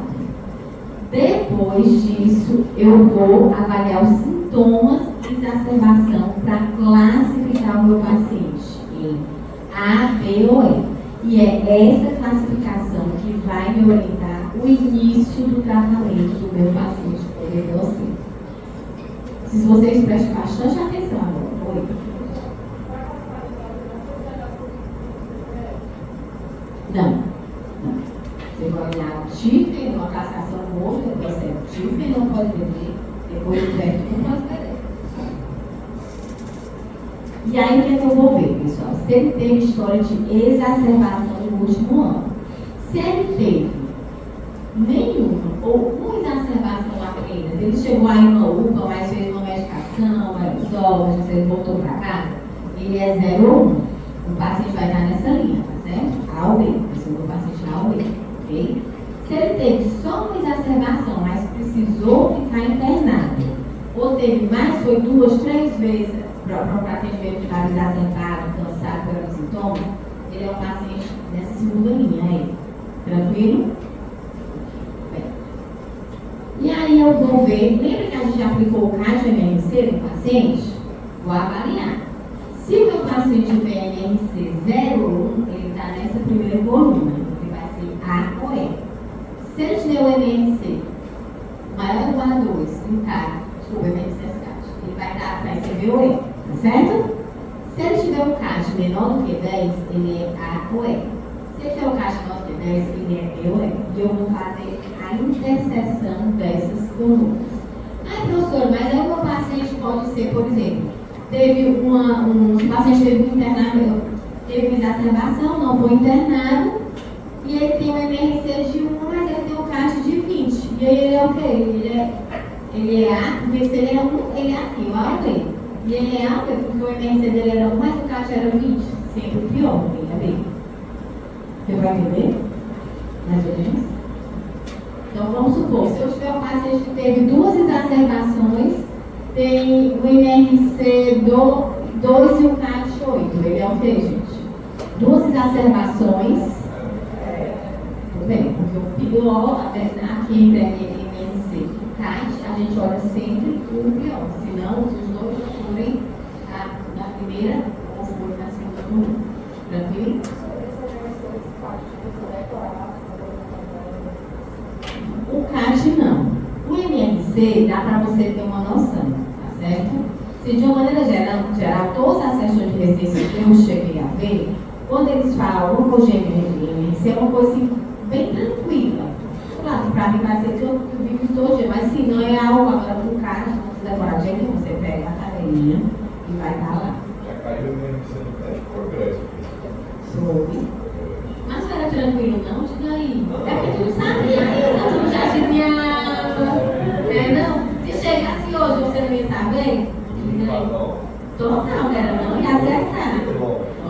Depois disso, eu vou avaliar os sintomas de exacerbação para classificar o meu paciente em A, B ou E. E é essa classificação que vai me orientar o início do tratamento do meu paciente com DPOC. Se vocês prestem bastante atenção agora. Oi. Não. Você vai olhar o TIFE, uma classificação com outra, depois é o TIFE, não pode beber, depois o VEF não pode beber. E aí o que eu vou ver, pessoal? Se ele teve história de exacerbação no último ano. Se ele teve nenhuma ou uma exacerbação apenas, ele chegou aí uma UPA, mas fez uma medicação, aerosol, mas ele voltou para casa, ele é 0 ou 1. O paciente vai estar nessa linha, tá certo? AUE, esse é o paciente AUE, ok? Se ele teve só uma exacerbação, mas precisou ficar internado, ou teve mais, foi 2, 3 vezes para o atendimento de estava exacerbado, cansado pelos sintomas, ele é um paciente nessa segunda linha aí. Tranquilo? Bem. E aí eu vou ver, lembra que a gente aplicou o CAD MRC no paciente? Vou avaliar. Se o meu paciente tiver MRC 0,1, ele está nessa primeira coluna, ele vai ser A ou E. Se ele tiver o MRC maior igual a 2, um CAD, desculpa, MRC ele vai ser B ou E, tá certo? Se ele tiver um CAD menor do que 10, ele é A ou E. Se ele tiver um CAD menor do que 10, ele é B ou E. E eu vou fazer a interseção dessas colunas. Ai, professor, mas aí o meu paciente pode ser, por exemplo, teve o paciente teve um internamento, teve uma exacerbação, não foi internado, e ele tem um MRC de 1, mas ele tem um CAD de 20. E aí ele é o quê? Ele é A, porque se ele é 1, ele é aqui, o A ou B. E ele é A ou B, porque o MRC dele era 1, mas o CAD era 20. Sempre pior, ele é B. Você vai entender? Mais ou menos? Então vamos supor, se eu tiver um paciente que teve 2 exacerbações, tem o MRC 2 e o CAD 8. Ele é o quê, gente? 2 exacerbações. Tudo bem, porque o pior, aqui entre MRC e CAD, a gente olha sempre o pior. Senão, se os dois forem na primeira ou forem na segunda coluna. Tranquilo? O CAD não. O MRC dá para você ter uma noção, tá certo? Se de uma maneira geral todas as sessões de resistência que eu cheguei a ver, quando eles falam alguma coisa de MRC, é uma coisa assim, bem tranquila. Claro, para mim vai ser que eu vivo todo dia, mas se não é algo agora com o CAD, não precisa decorar de jeito, você pega a tabelinha e vai estar lá. Já caiu o MRC no teste de progresso. Soube. Mas não era tranquilo não, diga aí. É porque tu não sabia ainda, tu já adivinhava. Não? Se chegasse hoje, você não ia saber? Total, não era não, ia acertar.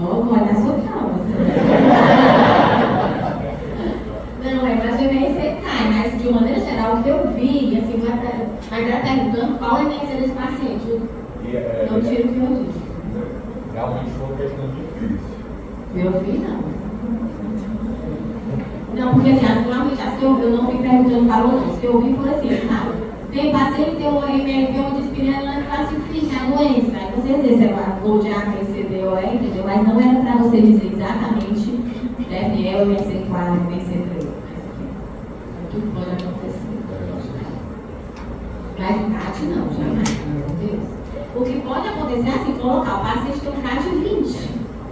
Olha a sua calma. Não, é pra MRC cai, mas de uma maneira geral, o que eu vi, assim, mas era perguntando qual é a MRC desse paciente. Não tiro o que eu disse. Realmente foi uma questão difícil. Eu vi, não. Não, porque assim, realmente, assim, eu não fui perguntando valor, não. Se eu ouvi, foi assim, tá? Tem paciente que tem um MRV onde espirulina classifica a doença. Aí você dizer se é gol de A, B, C, D ou E, entendeu? Mas não era para você dizer exatamente FE, MRC 4, MRC 3. Tudo pode acontecer. Mas o CAT não, jamais, meu Deus. O que pode acontecer é assim, colocar o paciente tem um CAT 20,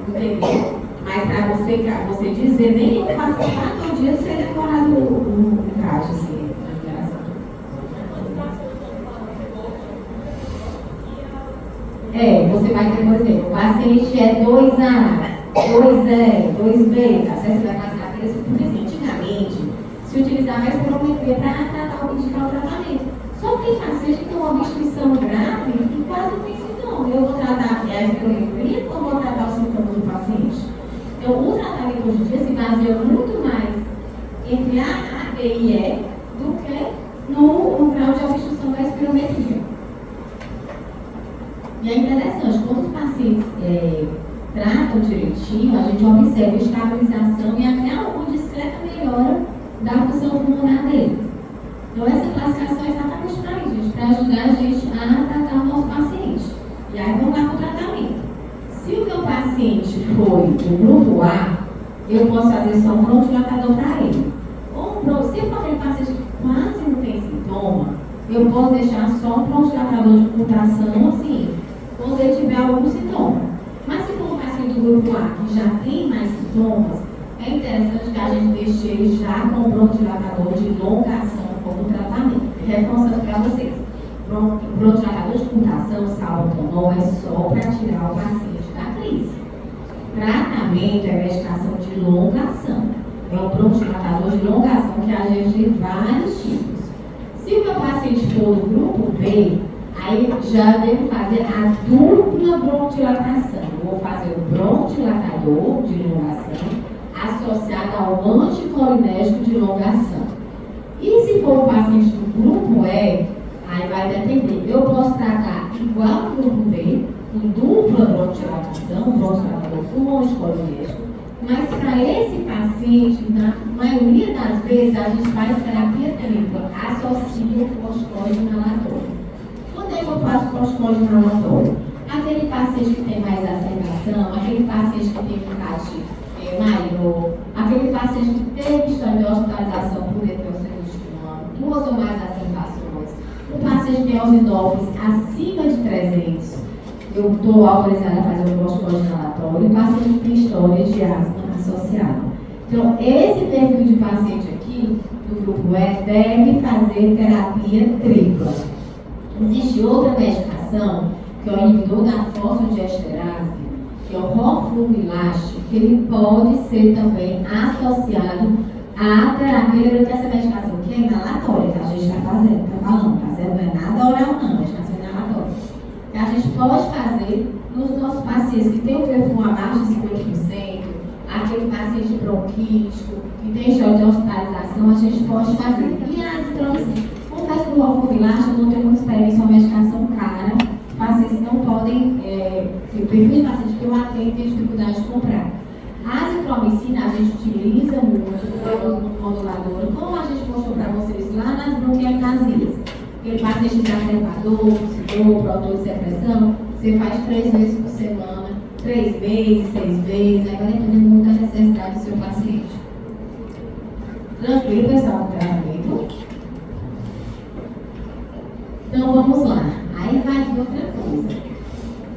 entendeu? Mas para você dizer, nem eu faço 4 dias você decorado o CAT, assim, na liberação. Você vai ter, por exemplo, o paciente é 2A, 2E, 2B, tá certo? Você vai passar por isso, porque assim, antigamente se utilizava a espirometria para indicar o tratamento. Só que tem paciente que tem uma obstrução grave e quase não tem sintoma. Eu vou tratar a espirometria ou vou tratar os sintomas do paciente? Então, o tratamento hoje em dia se baseia muito mais entre A, B e E do que no grau de obstrução da espirometria. E é interessante, quando os pacientes tratam direitinho, a gente observa estabilização e até alguma discreta melhora da função pulmonar dele. Então, essa classificação é exatamente para isso, gente, para ajudar a gente a tratar o nosso paciente. E aí, vamos lá com o tratamento. Se o meu paciente foi do grupo A, eu posso fazer só um bronquidilatador para ele. Ou se for aquele paciente que quase não tem sintoma, eu posso deixar só um bronquidilatador de contração, assim, quando ele tiver algum sintoma. Mas se for um paciente do grupo A que já tem mais sintomas, é interessante que a gente deixe ele já com um bronquidilatador de longa ação como tratamento. Reforçando para vocês. Bronquidilatador de contração, salbutamol, é só para tirar o paciente da crise. Tratamento é medicação de longa ação. É um bronquidilatador de longa ação que a gente tem vários tipos. Se o meu paciente for do grupo B, aí já devo fazer a dupla bronquidilatação. Vou fazer o bronquidilatador de longa ação, associada ao anticolinérgico de longa ação. E se for o paciente do grupo E, aí vai depender. Eu posso tratar igual que o grupo B, com dupla bronquiodilatação, bronquiodilatador com anticolinérgico, mas para esse paciente, na maioria das vezes, a gente faz terapia tripla, associa o corticoide inalatório. Quando é que eu faço corticoide inalatório? Aquele paciente que tem mais aceleração, aquele paciente que tem um CAT maior, aquele paciente que teve história de hospitalização por depressão do ano, 2 ou mais acentuações, o paciente que tem osidófilos acima de 300, eu estou autorizada a fazer um corticoide inalatório, o paciente que tem história de asma associada. Então, esse perfil de paciente aqui, do grupo E, deve fazer terapia tripla. Existe outra medicação, que é o inibidor da fosfodiesterase, que é o roflumilaste, que ele pode ser também associado à terapia. Lembrando que essa medicação aqui é inalatória, que a gente está fazendo, não é nada oral não, medicação inalatória. Que a gente pode fazer nos nossos pacientes que tem o VFU abaixo de 50%, aquele paciente bronquítico, que tem história de hospitalização, a gente pode fazer. E a azitromicina, confesso que o roflumilaste eu não tenho muita experiência, é uma medicação cara, pacientes não podem, o perfil de paciente que eu atendo tem dificuldade de comprar. A azitromicina a gente utiliza muito no modulador, como a gente mostrou para vocês lá nas bronquiectasias. Aquele paciente exacerbador, possidor, produtor de secreção, você faz 3 vezes por semana, 3 vezes, 6 vezes, aí vai dependendo muito da necessidade do seu paciente. Tranquilo, pessoal, o tratamento? Então vamos lá. Aí vai vir outra coisa.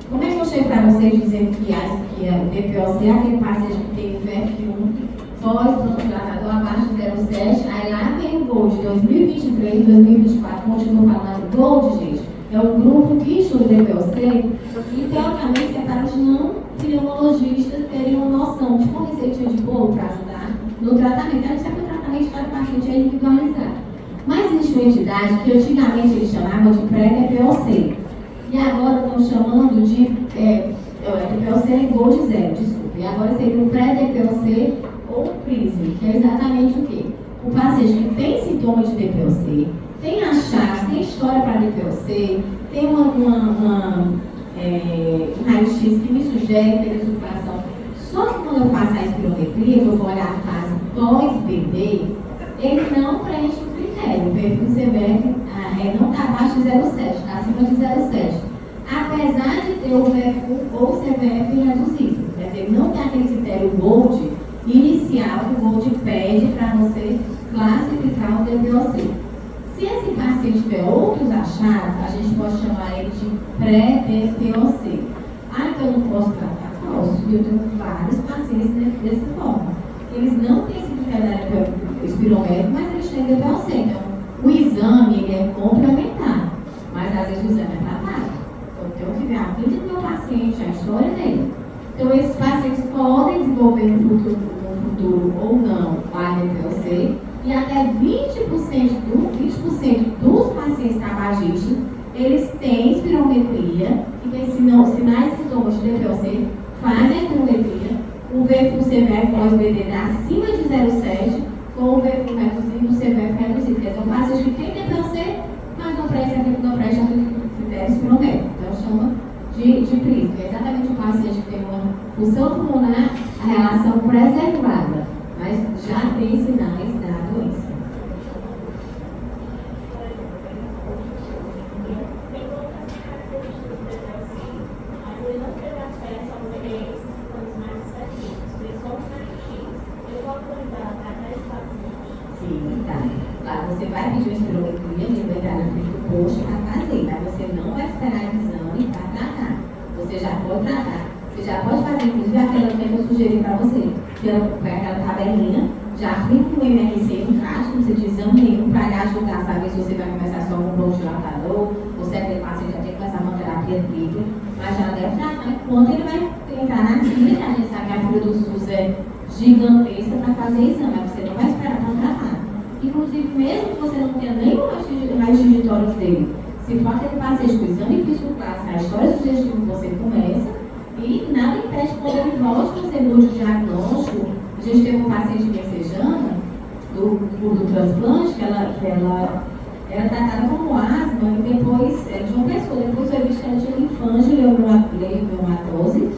Como é que eu chego para vocês dizendo que o DPOC é aquele paciente que tem VF1 pós-bronquiodilatador abaixo de 0,7, aí lá vem o GOLD de 2023, 2024, continuo falando GOLD, gente, é um grupo que estuda DPOC e teoricamente separados não pneumologistas teriam noção de uma receitinha de bolo para ajudar no tratamento. A gente sabe que o tratamento de cada paciente é individualizado. Mas existe uma entidade que antigamente eles chamavam de pré-DPOC. E agora estão chamando de DPOC é GOLD 0, desculpa. E agora seria o pré-DPOC ou PRISM, que é exatamente o quê? O paciente que tem sintoma de DPOC, tem achados, tem história para DPOC, tem um raio-x que me sugere ter usurpação. Só que quando eu faço a espirometria, que eu vou olhar a fase pós-BD, ele não preenche o critério. O perfil CVF não está abaixo de 0,7, está acima de 0,7. Apesar de ter o VF1 ou CVF reduzido. Quer dizer, não tem aquele critério GOLD inicial que o GOLD pede para você classificar o DPOC. Se esse paciente tiver outros achados, a gente pode chamar ele de pré-DPOC. Então eu não posso tratar? Posso. E eu tenho vários pacientes dessa forma. Eles não têm esse critério espirométrico, mas eles têm DPOC. Então, o exame ele é complementar, mas às vezes o exame é tratado. Então, eu tenho que ver a vida do meu paciente, a história dele. Então, esses pacientes podem desenvolver no futuro ou não a DPOC, e até 20% dos pacientes tabagistas, eles têm espirometria, e tem sinais e sintomas de DPOC, fazem a espirometria, o VF-CVF pós-BD dá acima de 0,7, com o VF reduzido, o CVF reduzido. Quer dizer, um paciente que tem DPOC, mas não presta aquele critério espirométrico. Então, chama de PRISM, que é exatamente o paciente que tem uma função pulmonar, a relação preservada, mas já tem sinais da doença. Sim, tá. Lá você vai pedir uma espirometria, ele vai entrar no posto para fazer, mas você não vai esperar o exame para tratar. Você já pode tratar. Você já pode fazer, inclusive, aquela que eu sugeri para você. Que foi aquela tabelinha, já aplica o MRC no caixa, não precisa de exame nenhum para lhe ajudar a saber se você vai começar só com um bronquiodilatador, ou se aquele paciente já tem que começar uma terapia tripla, mas já deve tratar enquanto ele vai entrar na fila, que a gente sabe que a fila do SUS é gigantesca para fazer exame, mas você não vai esperar para tratar. Inclusive, mesmo que você não tenha nenhum raio de tórax dele, se for aquele paciente com exame físico clássico, a história sugestivo você começa, e nada impede que quando ele volte, você mude o diagnóstico, A gente teve um paciente messejana do transplante, que ela era tratada como asma e depois, de uma pessoa, depois foi vista que ela tinha linfangio, leiomatose,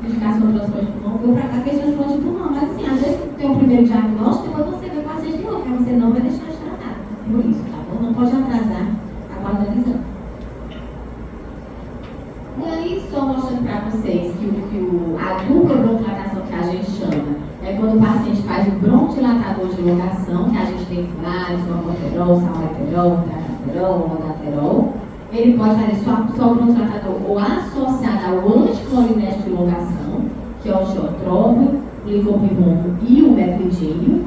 indicação de transplante de pulmão, veio para cá, fez transplante de pulmão. Mas assim, às vezes tem um primeiro diagnóstico, depois você vê o paciente de novo, mas você não vai deixar de tratar. Por isso, tá bom? Não pode atrasar a guarda da visão. E aí, só mostrando para vocês que a dupla bronquilatação que a gente chama é quando o paciente faz o bronquilatador de elongação, que a gente tem vários, normoterol, salmeterol, tracaterol, ondanterol. Ele pode fazer só o bronquilatador ou associado ao anticlorinético de elongação, que é o geotrópio, o licopirromo e o metlidínio.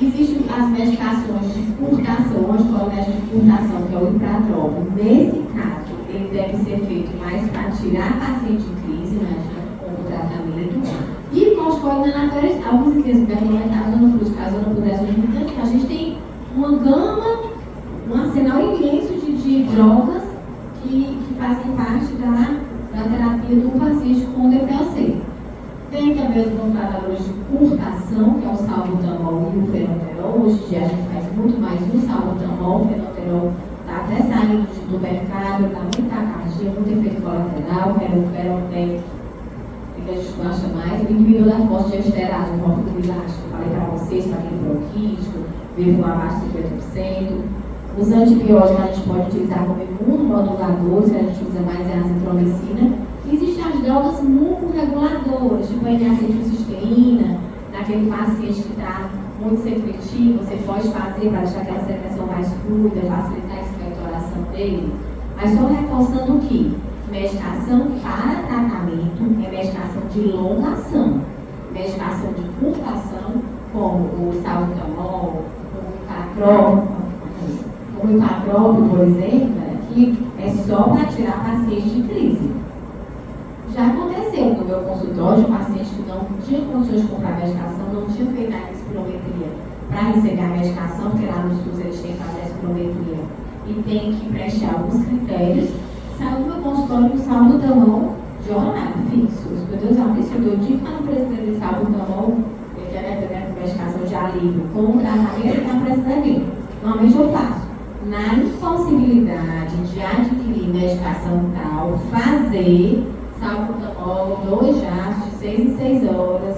Existem as medicações de curtação, o anticlorinético de curtação, que é o ipratrópio. Nesse caso, ele deve ser feito mais para tirar paciente de crise, né, com o tratamento. E corticoide inalatórios, alguns exemplos, betamoletados, zonofluxicase, a gente tem uma gama, um arsenal imenso de drogas que fazem parte da terapia do paciente com DPOC. Tem também os bronquilatadores de curtação, que é o salbutamol e o fenoterol. Hoje em dia a gente faz muito mais o salbutamol, o fenoterol está até saindo do mercado, dá muita taquicardia, muito efeito colateral, o fenoterol tem que a gente gosta mais, o inibidor da fosfodiesterase, o morfibilidade, que eu falei para vocês, para aquele bronquítico, veio abaixo de 50%. Os antibióticos a gente pode utilizar como imunomoduladores, que a gente usa mais é a azitromicina. Existem as drogas mucoreguladoras, tipo a N-acetilcisteína, naquele paciente que está muito secretivo, você pode fazer para deixar aquela secreção mais fluida, facilitar a expectoração dele. Mas só reforçando que medicação para tratamento é medicação de longação. Medicação de curtação, como o salbutamol, o ipatrópio, por exemplo, que é só para tirar paciente de crise. Já aconteceu no meu consultório, um paciente que não tinha condições de comprar medicação, não tinha feito a espirometria para receber a medicação, porque lá no SUS eles têm que fazer a espirometria e tem que preencher alguns critérios. Saiu do meu consultório com salbutamol de horário fixo. Meu Deus, eu digo para o presidente de salbutamol, ele quer medicação de alívio, com o tratamento ele está precisando. Normalmente eu faço. Na impossibilidade de adquirir medicação tal, fazer salbutamol, 2 jatos de 6 em 6 horas.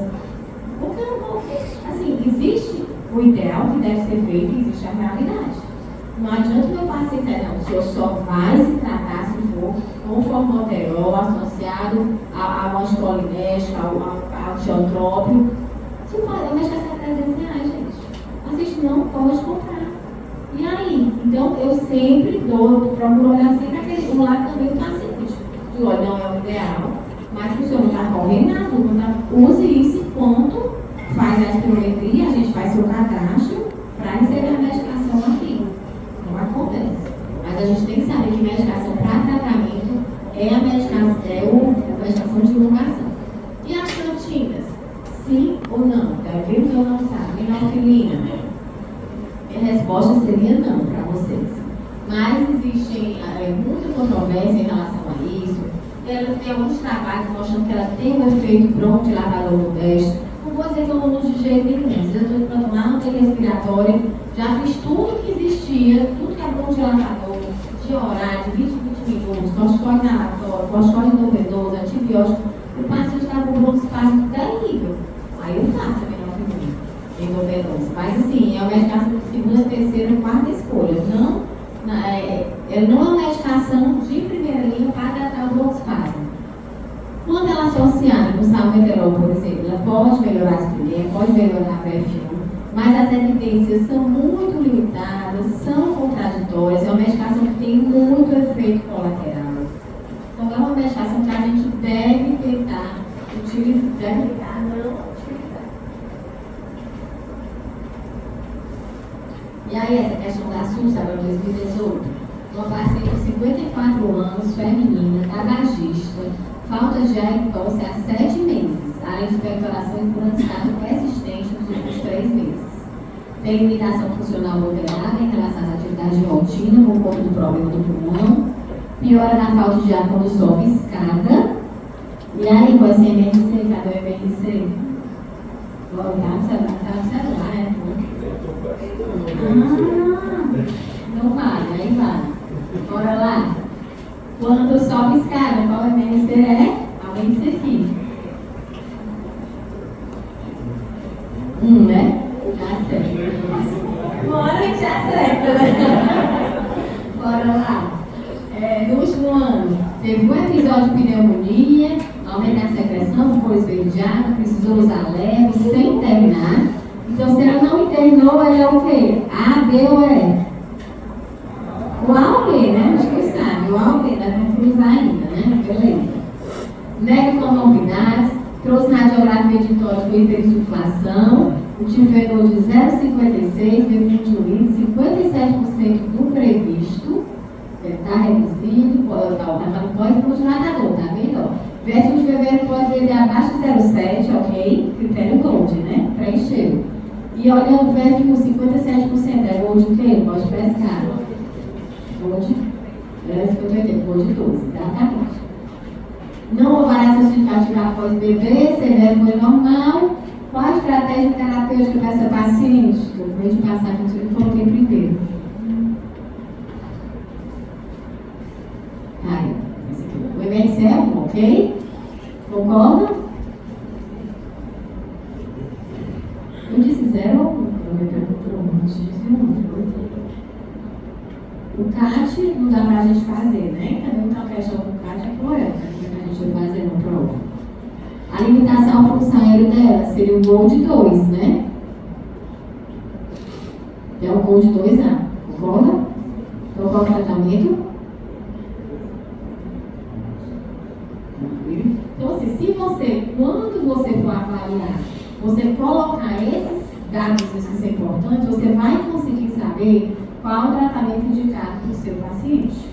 Porque eu não vou. Assim, existe o ideal que deve ser feito e existe a realidade. Não adianta o meu paciente dizer, não, o senhor só vai se tratar se for com formoterol associado ao anticolinético, ao geotrópio. Se pode, a medicação é R$300, gente. O paciente não pode comprar. E aí? Então, eu sempre procuro olhar sempre o lado também do paciente. Digo, olha, não é o ideal, mas se o senhor não está correndo na dúvida, use isso enquanto faz a espirometria, a gente faz seu cadastro para receber a medicação aqui. Não acontece. Mas a gente tem que saber que medicação para tratamento é a medicação de elongação. E as plantinas? Sim ou não? Devemos ou não sabe? Minofilina? Minha resposta seria não para vocês. Mas existe muita controvérsia em relação a isso. Ela tem alguns trabalhos mostrando que ela tem um efeito bronquilatador modesto. Não vou dizer que eu não uso de jeito nenhum. Se eu estou para tomar não tem respiratória, já fiz tudo que existia, tudo que é bronquilatador, de horário, de 20 minutos, corticoide inalatório, corticoide endovenoso, antibiótico. O paciente está com broncoespasmo terrível. Aí eu faço a minofilina endovenosa. Mas assim, é uma medicação de segunda, terceira, quarta escolha. Ela não é uma medicação de primeira linha para tratar o broncoespasmo. Quando ela é associada com salmeterol, por exemplo, ela pode melhorar a aspirina, pode melhorar a PF1, mas as evidências são muito limitadas, são contraditórias, é uma medicação que tem muito efeito colateral. Então é uma medicação que a gente deve tentar utilizar, não utilizar. E aí essa questão da SUS, agora 2018, uma paciente de 54 anos, feminina, tabagista, falta de ar e tosse há 7 meses, além de expectoração e por persistente nos últimos 3 meses. Tem limitação funcional moderada em relação às atividades de rotina, por conta do problema do pulmão, piora na falta de ar quando sobe escada. E aí, com esse MRC, cadê o MRC? Tá no celular, né? Não vale, aí vale. Bora lá. Quando sobe escada, qual MNC é? Alguém disse aqui. Né? Tá certo. Uma hora a gente acerta, né? Bora lá. No último ano, teve um episódio de pneumonia, aumento da secreção, ficou esverdeado, precisou usar leve, sem internar. Então, se ela não internou, ela é o quê? A, B ou E? O A ou B, né? Acho que sabe. O A ou B, dá pra cruzar ainda, né? Beleza. Nega comorbidades, trouxe radiografia de tórax com hiperinsuflação, o tivedor de 0,56, B21 litros, 57% do previsto. Está reduzido, pode continuar na dor, tá vendo? Verso de fevereiro pode ver abaixo de 0,7, ok? Critério Gold, né? Preencheu. E olhando o verso com 57%, é Gold o quê? Pode pescar. Gold, era 58, Gold 12, exatamente. Não houve significativa após bebê, severo foi normal. Qual a estratégia terapêutica para essa paciente? Eu vou de passar aqui, eu coloquei primeiro. Aí, o MRC é 1, ok? Concorda? Eu disse 0 ou 1? Eu disse 1. O CAT não dá pra gente fazer, né? Também então a questão do CAT é cruel, que a gente vai fazer no prova. A limitação ao fluxo aéreo dela seria o Gold 2, né? Que é o Gold 2A. Concorda? Então qual é o tratamento? Então, assim, se você, quando você for avaliar, você colocar esses dados que são importantes, você vai conseguir saber qual o tratamento indicado para o seu paciente.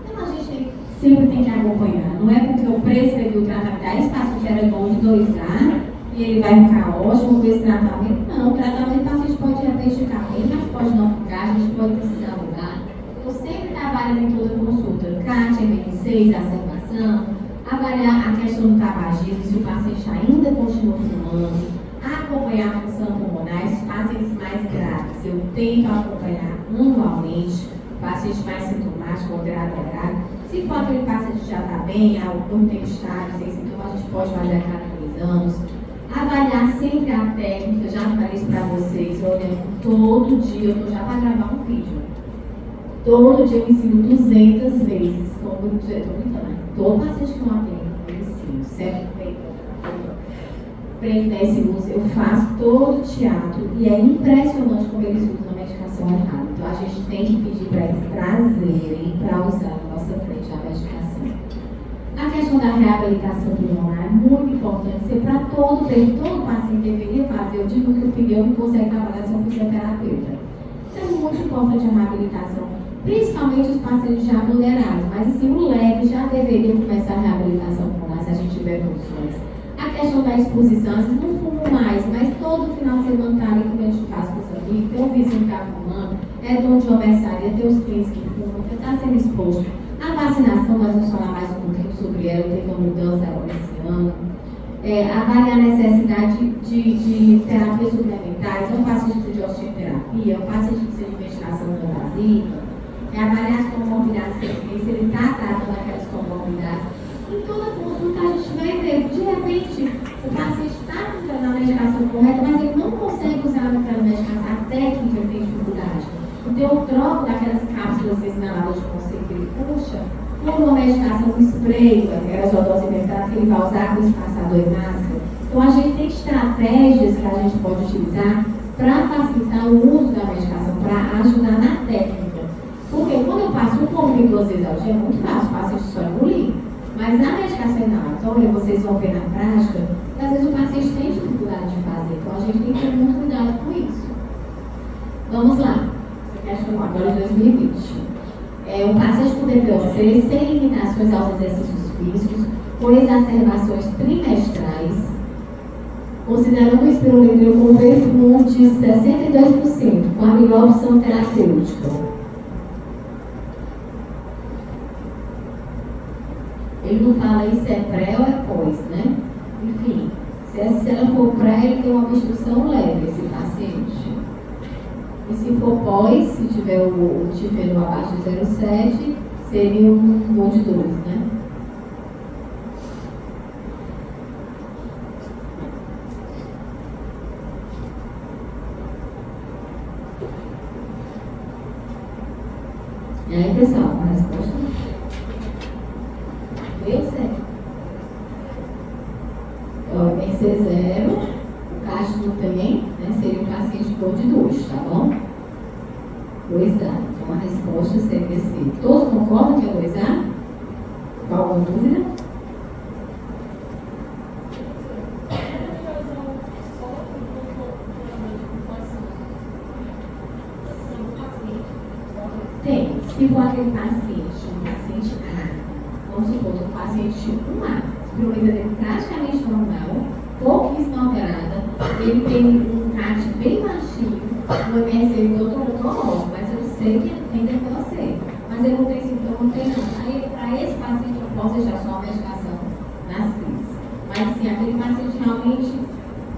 Então, a gente sempre tem que acompanhar. Não é porque eu prescrevi o tratamento, esse paciente era bom de 2A e ele vai ficar ótimo com esse tratamento. Não, o tratamento o paciente pode de repente ficar bem, mas pode não ficar, a gente pode precisar mudar. Eu sempre trabalho em toda consulta, CAT, MN6, acervação, avaliar a questão do tabagismo, se o paciente ainda continua fumando, acompanhar a função pulmonar, os pacientes mais graves, eu tento acompanhar anualmente, paciente mais sintomático ou grave. Se for aquele paciente que já está bem, não tem estágio, sem sintoma, a gente pode fazer a cada 2 anos. Avaliar sempre a técnica, já falei isso para vocês, olha, todo dia, eu estou já para gravar um vídeo. Todo dia eu ensino 200 vezes, como todo paciente que não atende, eu ensino, certo? Prende 10 segundos, eu faço todo o teatro e é impressionante como eles usam a medicação errada. Então a gente tem que pedir para eles trazerem para usar na nossa frente a medicação. A questão da reabilitação pulmonar é muito importante, ser para todo paciente deveria fazer. Eu digo que o pneu não consegue trabalhar sem um fisioterapeuta. Então é muito importante a reabilitação, principalmente os pacientes já vulneráveis, mas assim, o leve já deveria começar a reabilitação pulmonar se a gente tiver condições. A questão da exposição, às vezes não fumo mais, mas todo final de semana tá ali como a gente faz com os amigos, tem um vizinho que está fumando, é dono de uma mercearia, tem os clientes que fumam, então está sendo exposto. A vacinação, nós vamos falar mais um pouquinho sobre ela, teve uma mudança agora esse ano. Avaliar a necessidade de terapias suplementares, é um paciente que precisa de osteoterapia, é um paciente que precisa de ventilação invasiva, avaliar as comorbidades que ele tem, se ele está tratando aquelas comorbidades. Em toda consulta a gente vai ver, de repente, o paciente está usando a medicação correta, mas ele não consegue usar aquela medicação, a técnica ele tem dificuldade. Então eu troco daquelas cápsulas inaladas de conceito que ele puxa, por uma medicação spray, aquelas dosimetradas que ele vai usar com espaçador e máscara. Então a gente tem estratégias que a gente pode utilizar para facilitar o uso da medicação, para ajudar na técnica. Porque quando eu passo um comprimido 2 vezes ao dia, é muito fácil, o paciente só engolir. Mas a medicação inalatória, vocês vão ver na prática, que às vezes o paciente tem dificuldade de fazer. Então a gente tem que ter muito cuidado com isso. Vamos lá. Essa questão agora de 2020. Um paciente com DPOC sem limitações aos exercícios físicos, com exacerbações trimestrais, considerando o espirometria com VFU de 62%, com a melhor opção terapêutica. Ele não fala isso é pré ou é pós, né? Assim, se ela for pré, ele tem uma obstrução leve, esse paciente. E se for pós, se tiver o tífero abaixo de 0,7, seria um Gode 2, né? E aí, pessoal, a resposta? Deu certo. MC0, o Castro não tem, né? Seria um paciente Gode 2, tá bom? 2A. Então a resposta seria C. Todos concordam que é 2A? Qual alguma dúvida? Tem. Se for aquele paciente, um paciente A, vamos supor, um paciente tipo 1A, spirometria dele praticamente normal, pouquíssimo alterada, ele tem um CAT bem baixinho, o MRC todo normal, mas eu sei que tem DPOC, mas ele não tem sintoma, não tem nada. Aí, para esse paciente, eu posso deixar só a medicação nas CRIs. Mas, sim, aquele paciente realmente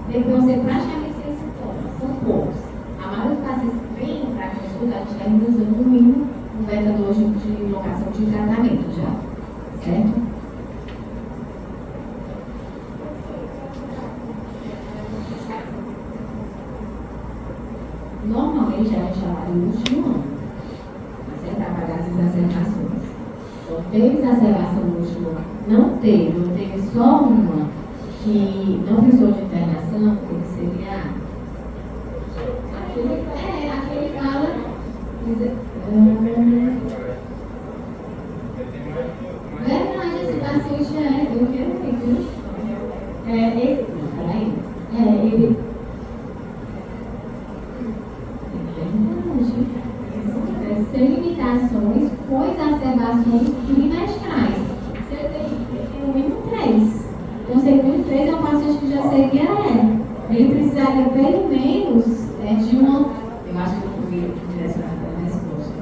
DPOC praticamente sem sintomas, são poucos. A maioria dos pacientes que vêm para a consulta, a gente está usando no mínimo um beta-2 de locação de tratamento já, certo? Normalmente a gente trabalha no último ano, mas é trabalhar as exacerbações. Então, teve exacerbação no último ano? Não teve só uma que não precisou de internação, que seria aquele fala. Verdade, esse paciente eu quero ver, viu? Ele. Sem limitações, com exacerbações trimestrais. Você tem no mínimo 3. Então, se ele 3 é um paciente que já seria ele precisaria pelo menos de uma. Eu acho que eu fui direcionada a resposta.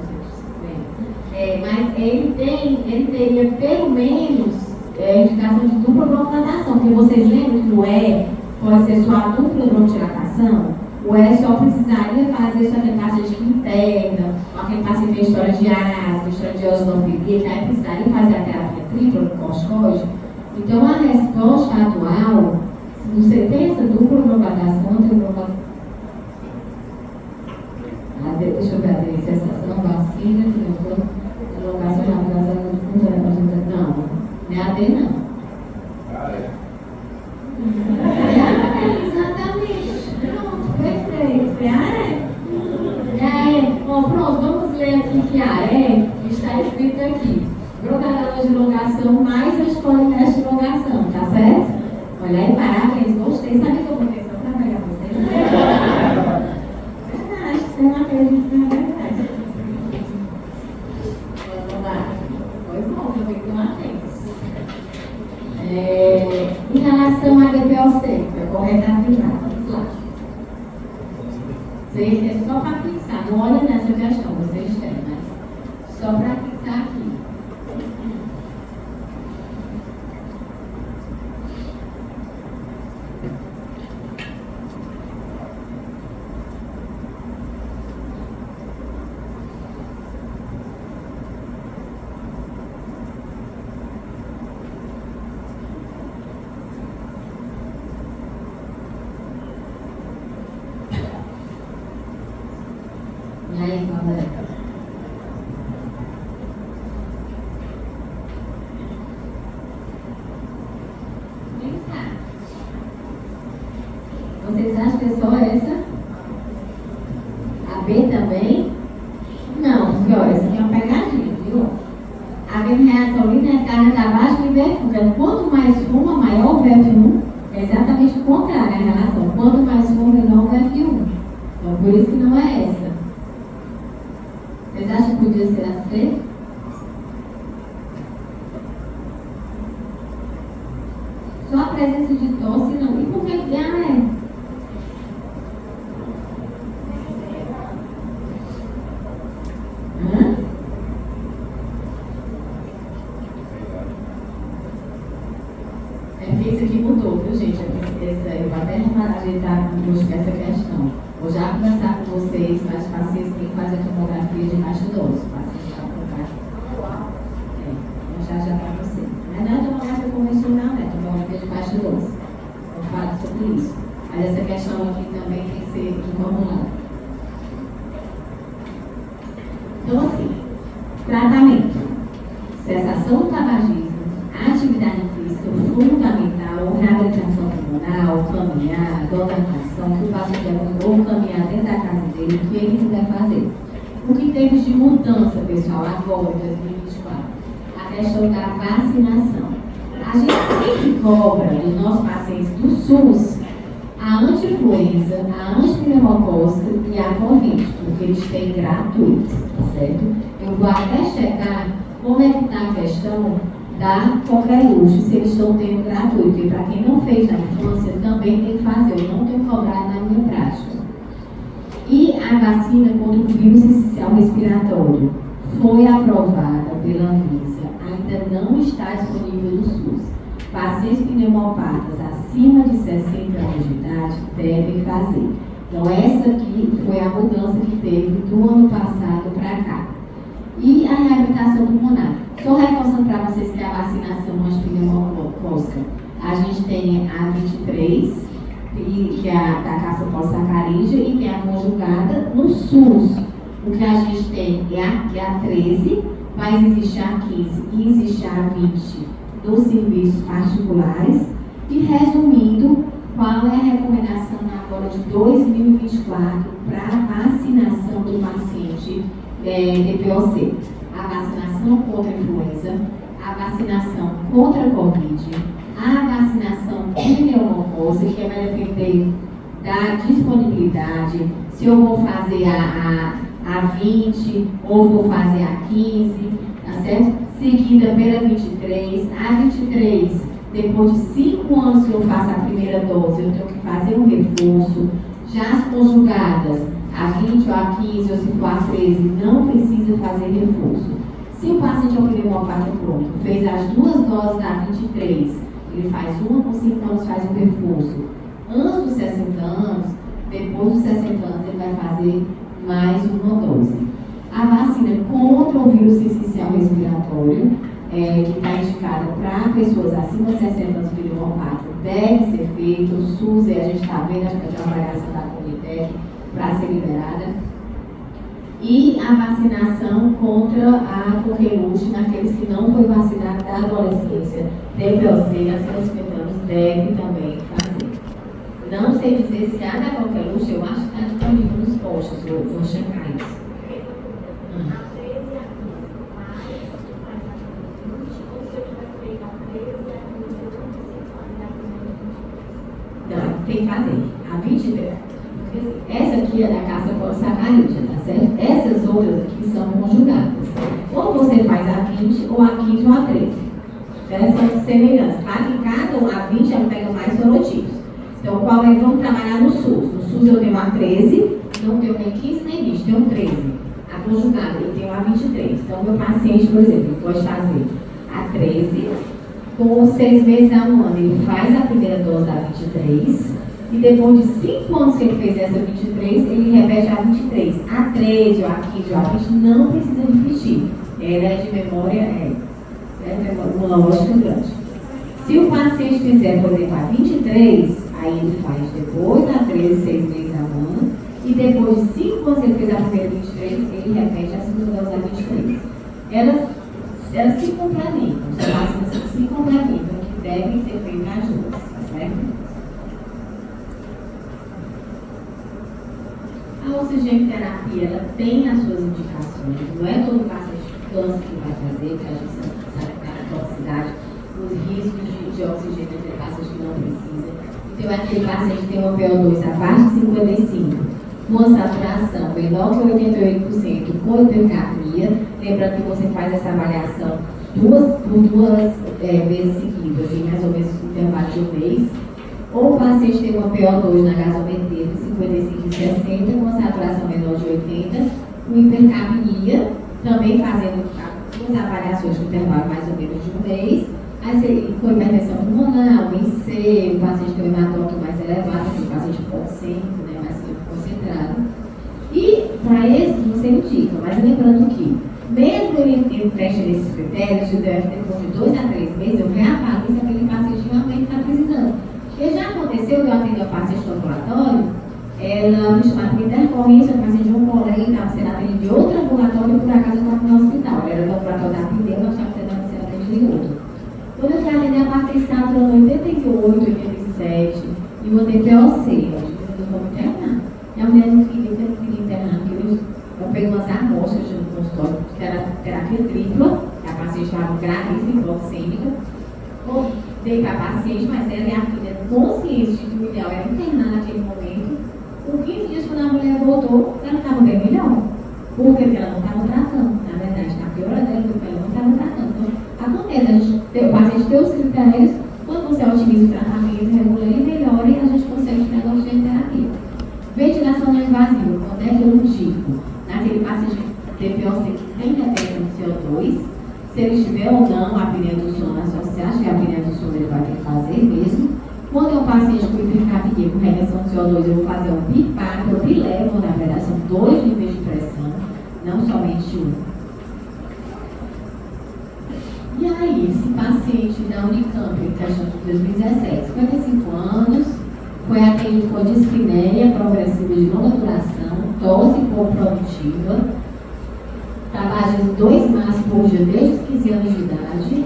Mas ele teria pelo menos indicação de dupla broncotilatação. Porque vocês lembram que o E pode ser só a dupla broncotilatação? O E só precisaria fazer isso aquele paciente que interna, aquele paciente que tem história de asma, história de eosinofilia, aí precisaria fazer a terapia tripla no corticoide. Então, a resposta atual, se você tem essa dupla broncotilatação, tem deixa eu ver a sensação, vacina, prolongação da não, não é AD não. Exatamente. Pronto, perfeito. Pronto, vamos ler aqui que está escrito aqui. Broncotilatação de elongação mais anticolineste de elongação, tá certo? Olha aí, parabéns, gostei. Sabe que eu vou ter só para pegar vocês? Verdade, você não acredita na verdade. Vamos lá. Foi bom, eu vi que não atentos. Em relação à DPOC, foi correta afirmar. Vamos lá. É só para fixar, não olha nessa questão, vocês têm, mas só para fixar aqui. E aí, galera? Vem cá. Vocês acham que é só essa? A B também? Não, porque olha, essa aqui é uma pegadinha, viu? Havendo reação linear carga da baixa e VF1. Quanto mais fuma, maior o VF1. É exatamente o contrário a relação. Quanto mais fuma, menor o VF1. Então, por isso que não é essa. Vocês acham que podia ser a C? Só a presença de tosse não. E por que que é? É porque isso aqui mudou, viu, gente? buscar essa questão. Vou já conversar com vocês, mas os pacientes têm que fazer a tomografia de bastidores. O paciente está com baixo. Vou já para você. Mas não é tomografia convencional, né? Tomografia de bastidores. Eu falo sobre isso. Mas essa questão aqui também tem que ser formulada. Então, assim, tratamento, cessação do tabagismo, atividade física fundamental, reabilitação pulmonar, caminhar, adaptação, que o paciente ou caminhar dentro da casa dele, o que ele puder fazer. O que teve de mudança, pessoal, agora, em 2024? A questão da vacinação. A gente sempre cobra dos nossos pacientes do SUS a anti-influenza, a antipneumocócica e a Covid, porque eles têm gratuito, tá certo? Eu vou até checar como é que está a questão da coqueluche, se eles estão tendo gratuito, porque para quem não fez na infância também tem que fazer, eu não tenho cobrado na minha prática. E a vacina contra o vírus essencial respiratório foi aprovada pela Anvisa, ainda não está disponível no SUS. Pacientes pneumopatas acima de 60 anos de idade devem fazer. Então, essa aqui foi a mudança que teve do ano passado para cá. E a reabilitação pulmonar. Só reforçando para vocês que a vacinação antipneumocócica, a gente tem a 23, que é a da caça pós-sacarídea, e tem a conjugada no SUS. O que a gente tem é a 13, mas existe a 15 e existe a 20 dos serviços particulares. E resumindo, qual é a recomendação agora de 2024 para a vacinação do paciente DPOC? A vacinação contra a influenza, a vacinação contra a Covid, a vacinação pneumocócica, que vai depender da disponibilidade, se eu vou fazer a 20 ou vou fazer a 15, tá certo? Seguida pela 23, a 23, depois de 5 anos que eu faço a primeira dose, eu tenho que fazer um reforço. Já as conjugadas, a 20 ou a 15, ou se for a 13, não precisa fazer reforço. Se o paciente é um pneumopata pronto, fez as 2 doses da 23, ele faz uma com 5 anos, faz um reforço. Antes dos 60 anos, depois dos 60 anos, ele vai fazer mais uma dose. A vacina contra o vírus essencial respiratório, que está indicada para pessoas acima de 60 anos pneumopata, deve ser feito. O SUS, a gente está vendo, acho que é uma avaliação da Comitec para ser liberada. E a vacinação contra a coqueluche naqueles que não foi vacinado da adolescência, DPOC, acima de 50 anos, deve também fazer. Não sei dizer se a da coqueluche, eu acho que está disponível nos postos, vou checar isso. Não, tem que fazer. A 23. Essa aqui é da caça pós-sacarídea, tá certo? Essas outras aqui são conjugadas. Ou você faz a 20, ou a 15 ou a 13. São semelhantes. Claro que cada a 20 ela pega mais sorotipos. Então, qual é? Vamos trabalhar no SUS. No SUS eu tenho a 13, não tenho nem 15 nem 20, tenho 13. A conjugada eu tenho a 23. Então, meu paciente, por exemplo, pode fazer a 13, com 6 meses a 1 ano, ele faz a primeira dose da 23. E depois de 5 anos que ele fez essa 23, ele repete a 23. A 13, ou a 15, ou a 20, não precisa repetir. Ela é de memória, uma lógica grande. Se o paciente fizer, por exemplo, a 23, aí ele faz depois da 13, 6 meses a 1 ano. E depois de 5 anos que ele fez a primeira 23, ele repete a segunda dose da 23. Elas se complementam, os pacientes se complementam, que devem ser feitas as duas, tá certo? A oxigenoterapia, ela tem as suas indicações, não é todo paciente de câncer que vai fazer, porque a gente sabe a toxicidade, os riscos de oxigênio entre pacientes que não precisam. Então, aquele paciente que tem uma PO2 abaixo de 55, com uma saturação menor que 88%, com hipercapnia, lembrando que você faz essa avaliação por duas vezes seguidas, em mais ou menos no intervalo de 1 mês. Ou o paciente tem uma PO2 na gasometria de 55 e 60, com saturação menor de 80, com hipercapnia, também fazendo 2 avaliações de intervalo mais ou menos de 1 mês. Aí foi hipertensão pulmonar, o IC, o paciente tem um hematócrito mais elevado, que o paciente consciente, né, mais concentrado. E para esse você indica, mas lembrando que, mesmo ele preste esses critérios, depois de 2 a 3 meses, eu reavalio se aquele paciente realmente está precisando. Porque já aconteceu de eu atender o paciente no ambulatório, ela me chamava de intercorrência, o paciente de um colega estava sendo atendido de outro ambulatório e por acaso eu estava no hospital. Ela era do ambulatório da Pindeu, nós estávamos sendo atendido em outro. Quando eu fui atender, a paciente estava durando 88, 87 e o DPOC, eu não vou internar. E a mulher não queria internar, porque eu peguei umas amostras de um consultório, que era terapia tripla, que a paciente estava gravíssima, hipoglicêmica. Dei para a paciente, mas ela e a filha consciente de que o ideal era internar naquele momento. Com 15 dias, quando a mulher voltou, ela estava bem melhor. Porque ela não estava tratando. Na verdade, na piora dela, porque ela não estava tratando. Então, acontece, o paciente tem os critérios, quando você otimiza o tratamento, regula ele melhora e a gente consegue o negócio de terapia. Ventilação não invasiva, quando é que eu indico? Naquele paciente DPOC que tem retenção de CO2, se ele tiver ou não a apneia do sono associada, que a apneia do sono ele vai ter que fazer mesmo. Quando é um paciente com hipercapnia, com retenção de CO2, eu vou fazer um BIPAC, ou bilevo, na verdade, são 2 níveis de pressão, não somente um. E aí, esse paciente da Unicamp, em questão de 2017, 55 anos, foi atendido com dispneia progressiva de longa duração, tosse hipoprodutiva, tabagem de 2 maços por dia desde os 15 anos de idade,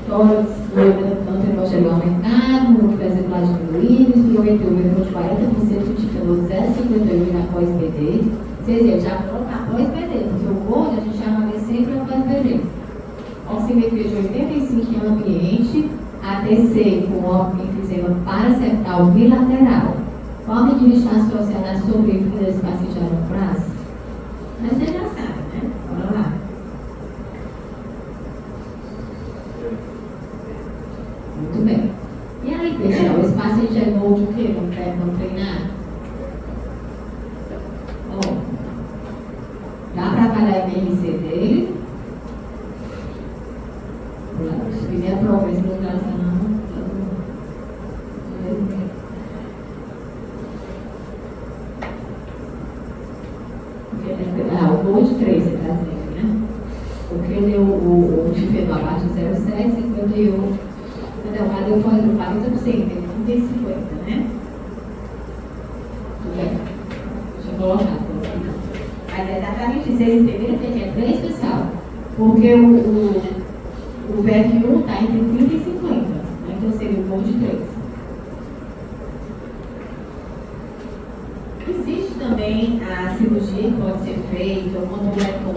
tórax, anteroposterior aumentado, núcleo vesicular diminuído, espirometria de 40%, ticanol 0,58 após PD. Vocês já colocar após PD, porque o gordo a gente chama sempre após PD. Oximetria de 85 em ambiente, ATC com enfisema paraceptal bilateral. Forma de estar associada à sobrevida desse paciente a longo prazo? Mas você já sabe, né? Bora lá. Muito bem. E aí, pessoal, esse paciente é gol de o quê? Vamos treinar? Bom, dá para avaliar a MRC dele. Se fizer prova, esse não traz não. O gol de 3, você está dizendo, né? Porque deu o difenol abaixo de 0,7, eu deu. Não, deu 40%, tem 50, né? Tudo bem. Deixa eu colocar. Mas é exatamente isso. Vocês entenderam que é 3, pessoal? Porque o VF1 está entre 30 e 50, né? Então seria o gol de 3. Existe também a cirurgia que pode ser feita, ou condulectomia,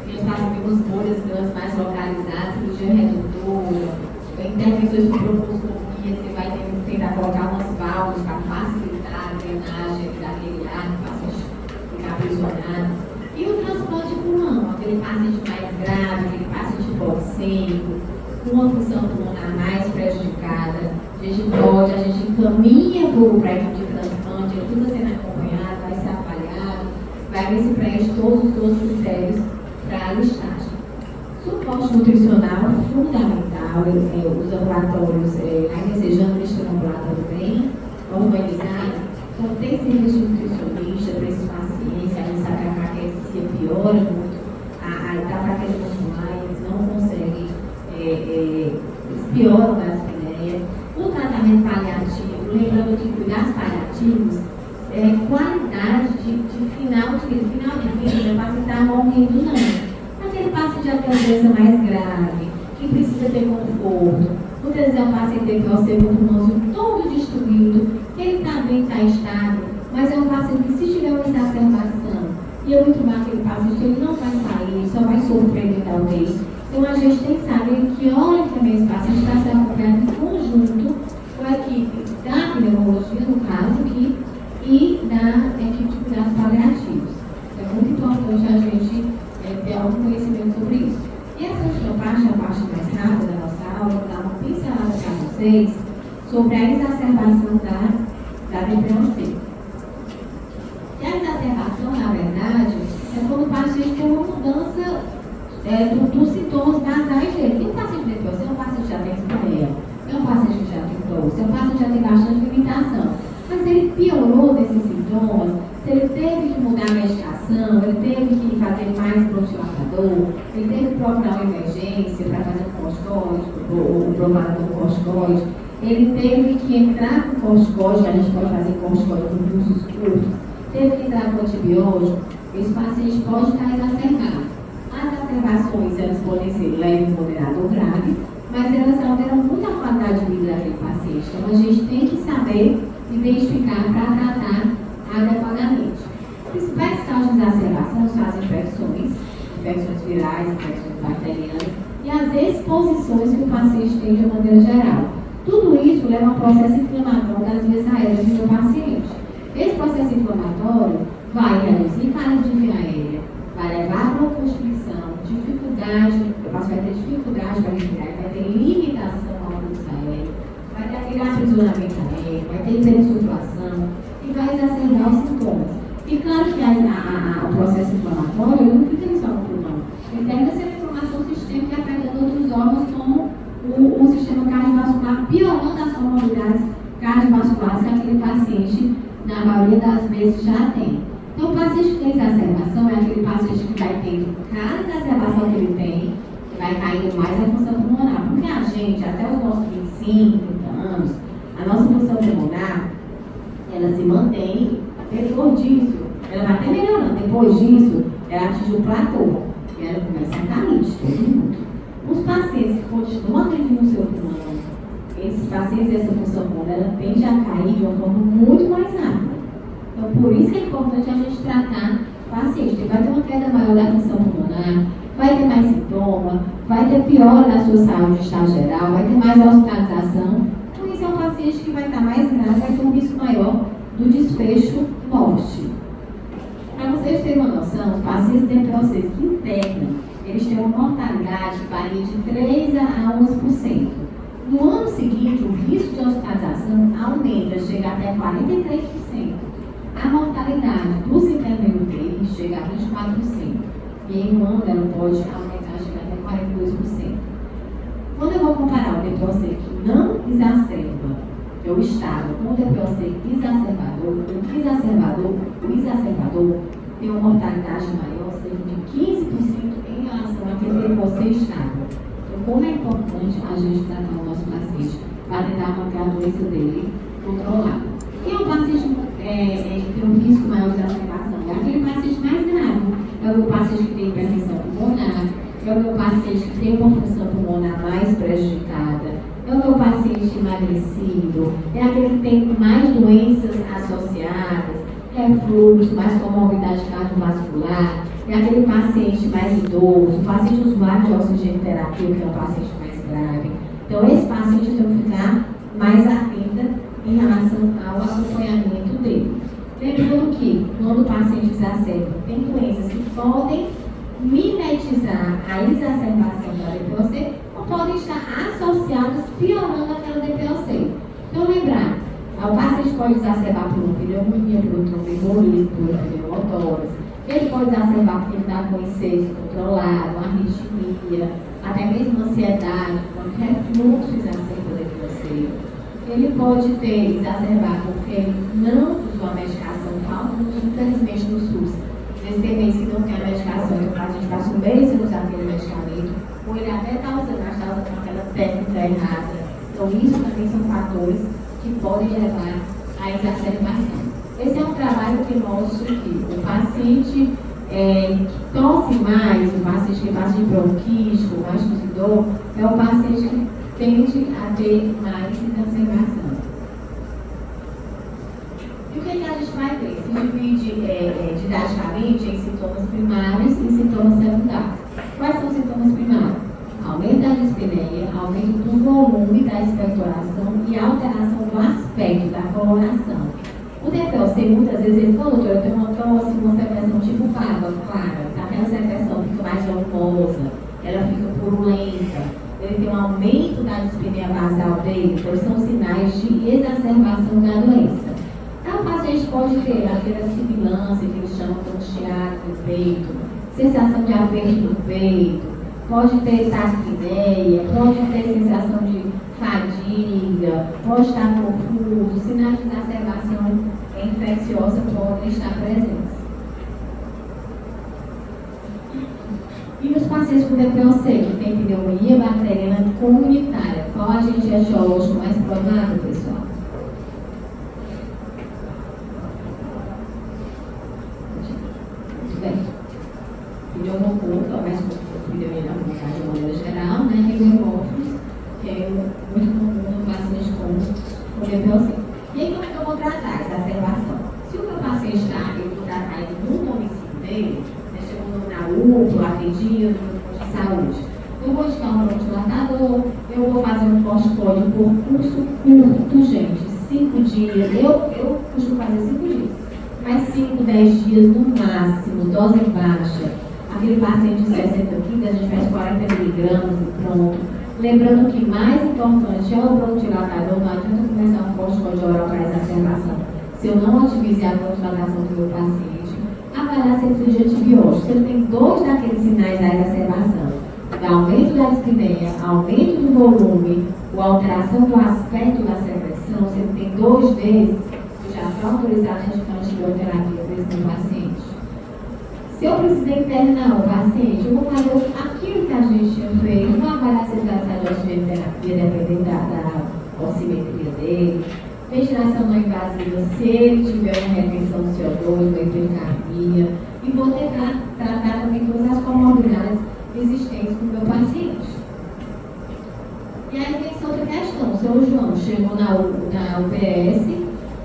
que eles fazem pelas bolhas grandes mais localizadas, cirurgia redutora, intervenções com broncooscopia, você vai tentar colocar umas válvulas para facilitar a drenagem daquele ar, para o paciente ficar aprisionado. E o transplante pulmão, aquele paciente mais grave, aquele paciente hipoglicêmico, com uma função pulmonar mais prejudicada, a gente encaminha para a equipe de transplante, ele tudo sendo acompanhado, vai ser avaliado, vai ver se preenche todos os outros critérios para a listagem. Suporte nutricional fundamental, os ambulatórios, ainda sejam listando ambulatório bem organizado, então tem serviço de nutricionista para esses pacientes, a gente sabe que a fraquecia piora muito, a fraqueza muscular, eles não conseguem, eles pioram a dispneia. O tratamento paliativo, lembrando que cuidados paliativos é qualidade de final de vida, não é para estar morrendo não. Aquele paciente já tem uma doença mais grave, que precisa ter conforto. Muitas vezes é um paciente que tem o seu pulmãozinho todo destruído, ele também está estável, mas é um paciente que se tiver uma exacerbação, e eu muito mal aquele paciente, ele não vai sair, só vai sofrer dentro da UTI. Então a gente tem que saber que hora que também esse paciente está sendo acompanhado em conjunto com a equipe da pneumologia, no caso aqui, e da equipe de cuidados paliativos. É muito importante a gente ter algum conhecimento sobre isso. E essa última parte, a parte mais rápida da nossa aula, vou dar uma pincelada para vocês sobre a exacerbação da DPOC. E a exacerbação, na verdade, é quando o paciente tem uma mudança dos sintomas basais dele. E o paciente de DPOC é um piorou desses sintomas, se ele teve que mudar a medicação, ele teve que fazer mais bronquidilatador, ele teve que procurar uma emergência para fazer um corticoide, ou procurar um corticoide, ele teve que entrar com corticoide, a gente pode fazer corticoide com cursos curtos, teve que entrar com antibiótico, esse paciente pode estar exacerbado. As exacerbações, elas podem ser leve, moderada ou grave, mas elas alteram muito a qualidade de vida daquele paciente. Então, a gente tem que saber identificar para tratar adequadamente. As principais causas de exacerbação são as infecções virais, infecções bacterianas e as exposições que o paciente tem de maneira geral. Tudo isso leva a um processo inflamatório das vias aéreas do seu paciente. Esse processo inflamatório vai reduzir qualidade de via aérea, vai levar a broncoconstricção, dificuldade, o paciente vai ter dificuldade para respirar, vai ter limitação ao fluxo aéreo, vai ter aquele aprisionamento aéreo, vai ter hiperinsuflação e vai exacerbar os sintomas. E claro que o processo inflamatório não fica só no pulmão, ele deve ser inflamação sistêmica que afeta outros órgãos como o sistema cardiovascular, piorando as comorbidades cardiovasculares que aquele paciente, na maioria das vezes, já tem. Então, o paciente que tem exacerbação é aquele paciente que vai tendo, cada exacerbação que ele tem, vai caindo mais a função pulmonar. Porque a gente, até os nossos 25, 30 anos, a nossa função pulmonar, ela se mantém. Depois disso, ela vai até melhorando. Depois disso, ela atinge o platô. E ela começa a cair de todo mundo. Os pacientes que continuam agredindo o seu pulmão, esses pacientes, essa função pulmonar, ela tende a cair de uma forma muito mais rápida. Então, por isso que é importante a gente tratar o paciente. Ele vai ter uma queda maior da função pulmonar, vai ter mais sintoma, vai ter piora na sua saúde de estado geral, vai ter mais hospitalização. Então, esse é um paciente que vai estar mais grave, vai ter um risco maior do desfecho morte. Para vocês terem uma noção, os pacientes DPOC que internam, eles têm uma mortalidade que varia de 3 a 11%. No ano seguinte, o risco de hospitalização aumenta, chega até 43%. A mortalidade dos internos em UTI chega a 24%. E em um ano ela pode aumentar, chegar até 42%. Quando eu vou comparar o DPOC que não exacerba, que é o estado, com o DPOC exacerbador, o exacerbador tem uma mortalidade maior, cerca de 15% em relação àquele DPOC estável. Então, como é importante a gente tratar o nosso paciente para tentar manter a doença dele controlada. E é um paciente que tem um risco maior de exacerbação. É aquele paciente mais grave. É o paciente que tem hipertensão pulmonar, é o meu paciente que tem uma função pulmonar mais prejudicada, é o meu paciente emagrecido, é aquele que tem mais doenças associadas, refluxo, mais comorbidade cardiovascular, é aquele paciente mais idoso, o paciente usuário de oxigênio terapia, que é o paciente mais grave. Então, esse paciente tem que ficar mais atenta em relação ao acompanhamento dele. Lembrando que, quando o paciente exacerba, tem doenças que podem mimetizar a exacerbação da DPOC ou podem estar associadas, piorando aquela DPOC. Então, lembrar, o paciente pode exacerbar por uma pneumonia, por um tromboembolismo, por uma pneumotórase. Ele pode exacerbar porque ele está com inseto controlado, arritmia, até mesmo ansiedade, quando refluxo exacerba a DPOC. Ele pode ter exacerbado porque ele não usou a medicação, falta, infelizmente, no SUS. Nesse mês que não tem a medicação, então o paciente passa um mês sem usar aquele medicamento, ou ele até está usando, mas está usando aquela técnica errada. Então, isso também são fatores que podem levar à exacerbação. Esse é um trabalho que mostra que o paciente que tosse mais, o paciente que passa de bronquite, com mais dor, é o paciente que tende a ter mais exacerbação. E o que a gente vai ter? Se divide didaticamente em sintomas primários e sintomas secundários. Quais são os sintomas primários? Aumento da dispneia, aumento do volume da expectoração e alteração do aspecto da coloração. O DPOC, muitas vezes, ele fala, doutor, eu tenho uma tosse, uma secreção tipo baba clara, aquela secreção fica mais volumosa, ela fica purulenta. Ele tem um aumento da dispneia basal dele, então são sinais de exacerbação da doença. Então, o paciente pode ter aquela sibilância que eles chamam de chiado do peito, sensação de aperto no peito, pode ter taquipneia, pode ter sensação de fadiga, pode estar confuso, sinais de exacerbação infecciosa podem estar presentes. E nos pacientes com DPOC, que tem pneumonia bacteriana comunitária, qual agente etiológico mais provável, pessoal? Muito bem. Pneumococo, mas pneumonia da vontade de maneira geral, né? Pneumófilos, que é muito comum no paciente com DPOC. E aí, como é que eu vou tratar essa observação? Se o meu paciente está, eu vou tratar ele no domicílio dele, na UPA, atendido, no posto de saúde. Eu vou indicar um bronquidilatador, eu vou fazer um corticoide por curso curto, gente, 5 dias. Eu costumo fazer 5 dias, mas 5, 10 dias no máximo, dose baixa. Aquele paciente de 60 quilos, a gente faz 40 miligramas e pronto. Lembrando que mais importante é o bronquidilatador, não adianta começar um corticoide oral para exacerbação. Se eu não otimizar a bronquidilatação do meu paciente, avaliar se ele precisa de antibiótico. Se ele tem 2 daqueles sinais da exacerbação, aumento da dispneia, aumento do volume, ou alteração do aspecto da secreção, se ele tem 2 vezes, eu já estou autorizado a indicar antibioterapia para esse meu paciente. Se eu precisar internar o paciente, eu vou fazer aquilo que a gente tinha feito, vou avaliar se ele vai precisar de antibioterapia, dependendo da oximetria dele. Ventilação não invasiva, se ele tiver uma retenção de CO2, uma hipercarbia, e vou tentar tratar também todas as comorbidades existentes com o meu paciente. E aí vem essa outra questão, o seu João chegou na UBS,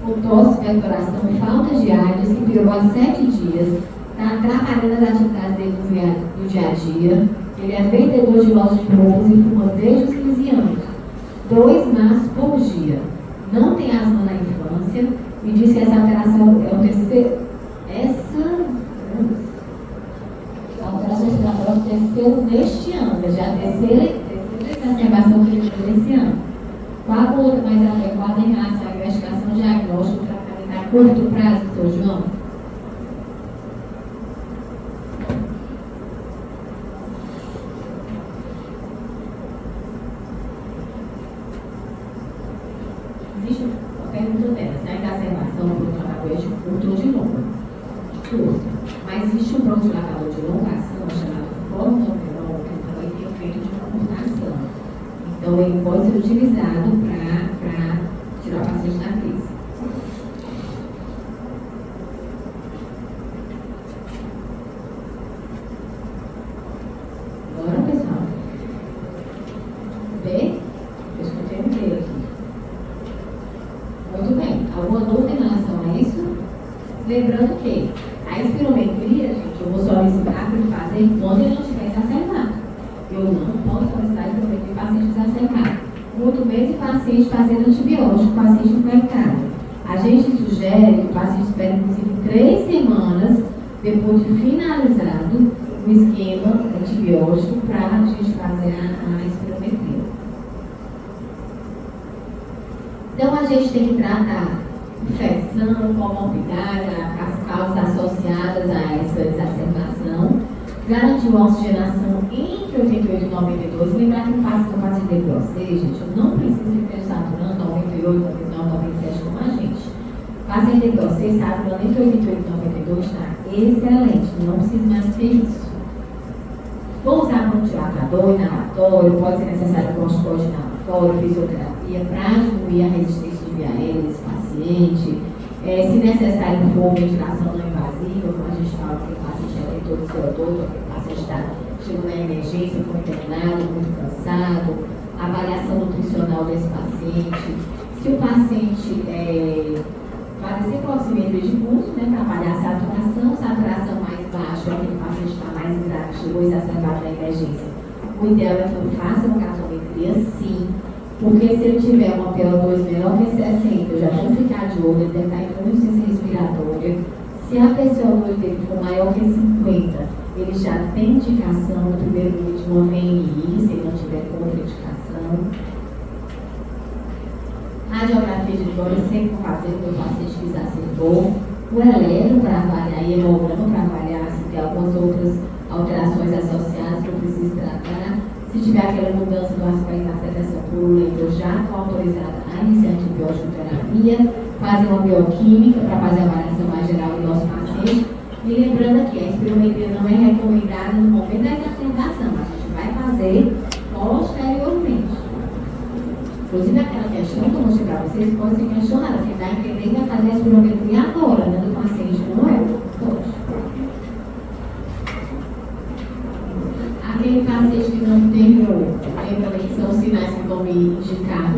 com tosse, expectoração, falta de ar, diz que piorou há 7 dias, está atrapalhando as atividades dele do dia a dia, ele é vendedor de loja de roupas e fuma desde os 15 anos, 2 maços por dia. Não tem asma na infância, e disse que essa alteração é o terceiro. Alteração respiratória é o terceiro neste ano, já a terceira exacerbação que ele teve esse ano. Qual a conduta mais adequada em relação à investigação, diagnóstico e tratamento a curto prazo, seu João? Existe uma pergunta dela, se a exacerbação do bronquidilatador é de curto ou de longa? Curto. Mas existe um bronquidilatador de longa ação chamado formoterol, que também tem efeito de curta ação. Então, ele pode ser utilizado para tirar o paciente da crise. Agora, pessoal. B? Eu escutei um B aqui. Muito bem. Alguma dúvida em relação a isso? Lembrando que a espirometria, gente, eu vou solicitar para ele fazer quando ele não estiver exacerbado. Eu não posso solicitar a espirometria em paciente exacerbado. Muito menos em paciente fazendo antibiótico, paciente infectado. A gente sugere que o paciente espere, inclusive, 3 semanas depois de finalizado o esquema antibiótico para a gente fazer a espirometria. Então, a gente tem que tratar infecção, comorbidade, as causas associadas a essa exacerbação, garantir uma oxigenação entre 88 e 92, lembrar que no paciente de DPOC, gente, eu não preciso de ter saturando 98, 99, 97 como a gente. O paciente de DPOC saturando entre 88 e 92 está excelente, não precisa mais ter isso. Vou usar bronquidilatador, inalatório, pode ser necessário corticoide inalatório, fisioterapia, para diminuir a resistência de via aérea desse paciente. Se necessário for ventilação não invasiva, como a gente fala que o paciente já tem todo o CO2, porque o paciente chegou na emergência, foi internado, muito cansado, avaliação nutricional desse paciente. Se o paciente fazer sempre oximetria de pulso, né, para avaliar a saturação mais baixa, aquele paciente está mais grave, chegou exacerbado na emergência. O ideal é que eu faça uma gasometria sim, porque se ele tiver uma PO2 menor que 60, eu já vou ficar de olho, ele deve estar entrando em insuficiência respiratória. Se a PCO2 dele for maior que 50, ele já tem indicação no primeiro dia de uma VNI, se ele não tiver contraindicação. Radiografia de tórax sempre vou fazer quando o paciente que exacerbou. O eletro para avaliar e hemograma para avaliar se tem algumas outras alterações associadas que eu preciso tratar. Se tiver aquela mudança do aspecto da secreção purulenta, eu já estou autorizada a iniciar antibiótico terapia, fazer uma bioquímica para fazer a avaliação mais geral do nosso paciente. E lembrando aqui, a espirometria não é recomendada no momento da exacerbação, a gente vai fazer posteriormente. Inclusive aquela questão que eu mostrei para vocês pode ser questionada, porque dá a entender que vai fazer a espirometria agora, né, do paciente, não é? Pode. Aquele paciente que não terminou, lembra que são sinais que vão me indicar a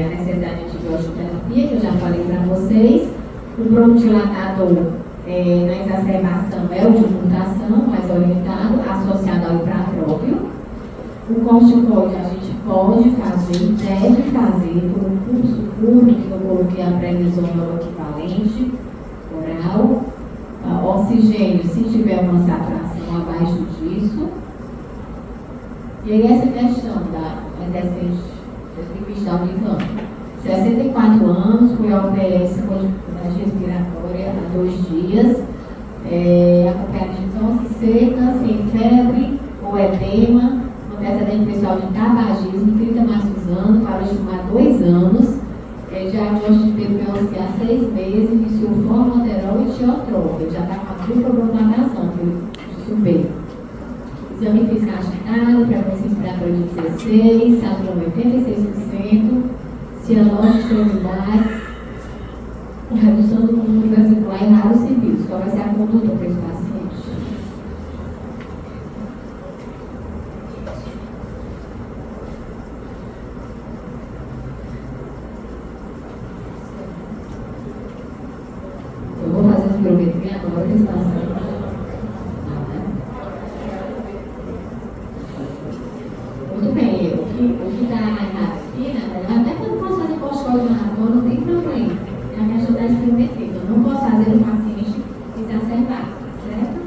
necessidade de antibiótico terapia, que eu já falei para vocês. O bronquidilatador na exacerbação é o de mutação, mais orientado, associado ao hipratrópio. O corticoide a gente pode fazer, deve fazer por um curso curto, que eu coloquei a prednisona ou equivalente oral. Oxigênio, se tiver uma saturação abaixo disso. E aí essa questão da adolescente da Unicamp, 64 anos, foi a OPS com dificuldade respiratória há 2 dias, acompanhada de tosse seca, sem febre ou edema, antecedente pessoal de tabagismo, 30 mais Suzano, parou de fumar 2 anos, diagnóstico de PPOC há 6 meses, iniciou formoterol e tiotrópico, ele já está com a dupla broncoatração, que eu subei. Exame físico agitado, frequência respiratória de 16, saturou 86%, cianose de extremidades, redução do volume vesicular e raros civis. Qual vai ser a conduta para esse paciente? Eu vou fazer a espirometria agora nesse paciente. Muito bem, o que está errado aqui, na verdade, até quando eu posso fazer corticoide maratona, não tem problema. É a questão da espirometria. Eu não posso fazer o paciente exacerbado, certo?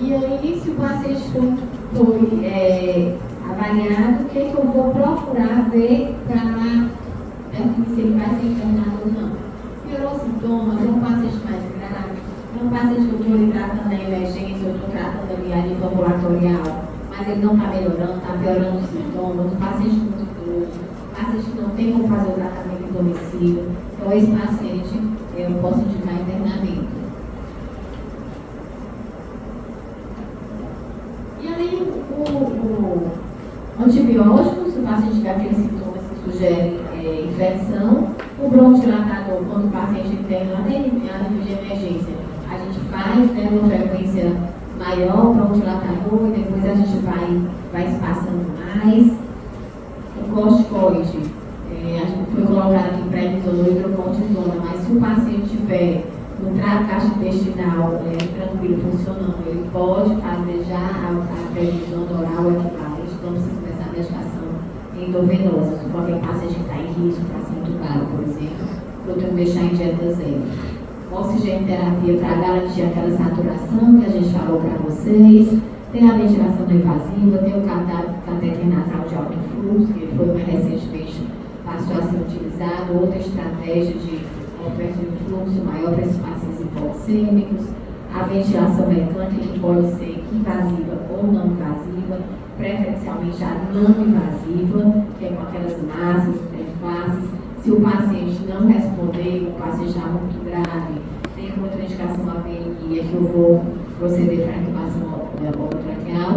E aí, se o paciente foi avaliado, o que eu vou procurar ver para definir se ele vai ser internado ou não? Piorou sintomas, é um paciente mais grave, é um paciente que eu estou tratando na emergência, eu estou tratando ali a nível ambulatorial, mas ele não está melhorando, está piorando os sintomas, um paciente muito idoso, paciente que não tem como fazer o tratamento em domicílio. Então, esse paciente eu posso indicar internamento. E aí, o antibiótico, se o paciente tiver aqueles sintomas que sugerem infecção, o bronquidilatador, quando o paciente tem lá dentro de emergência, a gente faz, né, uma frequência maior, o bronquidilatador, e depois a gente vai espaçando mais. O corticoide, a gente foi colocado aqui prednisona ou hidrocortisona, mas se o paciente tiver no trato gastrointestinal tranquilo, funcionando, ele pode fazer já a prednisona oral equivalente, então precisa começar a medicação endovenosa. Se for aquele paciente que está em risco para ser entubado, por exemplo, eu tenho que deixar em dieta zero. Oxigenoterapia para garantir aquela saturação que a gente falou para vocês. Tem a ventilação não invasiva, tem o catéter nasal de alto fluxo, que foi mais recentemente passou a ser utilizado. Outra estratégia de oferta de fluxo maior para esses pacientes hipoxêmicos. A ventilação mecânica, que pode ser invasiva ou não invasiva, preferencialmente a não invasiva, que é com aquelas máscaras, interfaces. Se o paciente não responder, o paciente está muito grave, tem contraindicação à VNI, é que eu vou proceder para a intubação orotraqueal.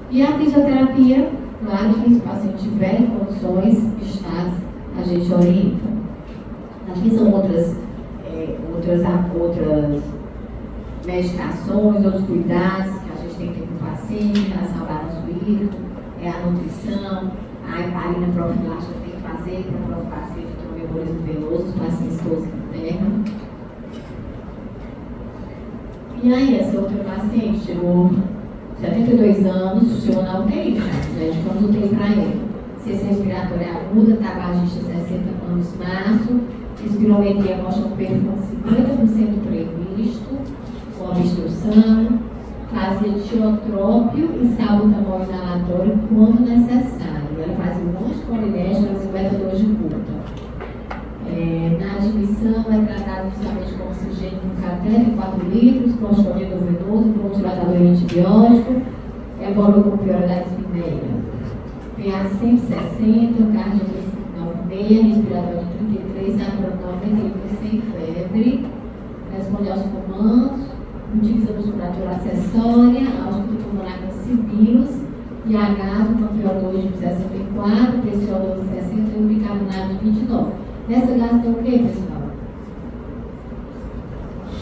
E a fisioterapia, claro que se o paciente tiver em condições estáveis, a gente orienta. Aqui são outras medicações, outros cuidados que a gente tem que ter com o paciente, em relação ao balanço hídrico, a nutrição, a heparina profilática tem que fazer para o paciente de tromboembolismo venoso, os pacientes todos internos. E aí, essa outra paciente chegou 72 anos, chegou na UTI, já ficamos UTI para ele. Ciência respiratória aguda, tabagista 60 anos março, espirometria mostra um perfil 50% previsto, com obstrução, fazia tiotrópio e salbutamol inalatório quando necessário. Ela fazia um monte de colinésia, fazia o beta-2 de curta. Na admissão, é tratado inicialmente com oxigênio no catéter, 4 litros, clostridil venoso, bronquidilatador e antibiótico, evolui com prioridade espinéia. PA 160, cardio 96, respiratório de 33, saturando 98, sem febre, responde aos comandos, utiliza musculatura acessória, ausculto pulmonar com sibilos, IH com PO2 de 64, PCO2 de 60 e bicarbonato de 29. Nessa gás tem o que, pessoal?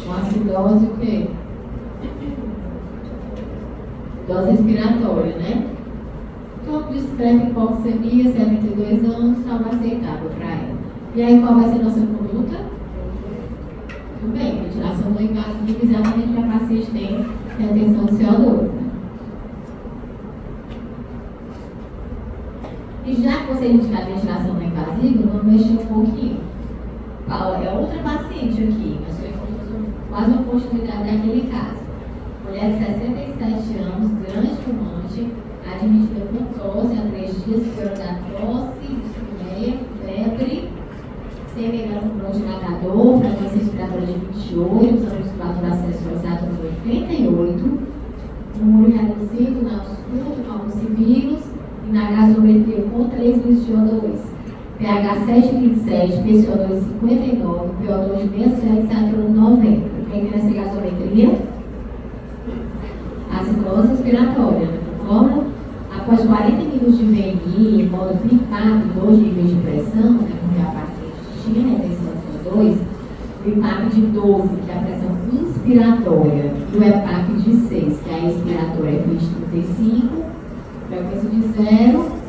Com acidose o quê? Dose respiratória, né? Campo discreto, hipoxemia, 72 anos, estava aceitável para ela. E aí, qual vai ser a nossa conduta? Tudo bem, ventilação não invasiva, exatamente para a paciente tem retenção de CO2. Né? E já que você indicar ventilação não invasiva, vamos mexer um pouquinho. Paula é outra paciente aqui, mas foi quase uma continuidade daquele caso. Mulher de 67 anos, grande fumante, admitida com tosse há 3 dias, prioridade tosse, dispneia, febre, semelhante com bronquidilatador, frequência respiratória de 28, usando musculatura acessória de 88, número reduzido na ausculto, com sibilos, e na gasometria com 3 litros de O2, pH 7,27, PCO2 59, PO2 67, saturando 90. Quem tem essa gasometria? Acidose respiratória, concorda? Após 40 minutos de VNI, em modo BIPAP, 2 níveis de pressão, né, porque a paciente tinha retenção de CO2, BIPAP de 12, que é a pressão inspiratória, e o EPAP de 6, que é a expiratória, é 35, frequência de 0,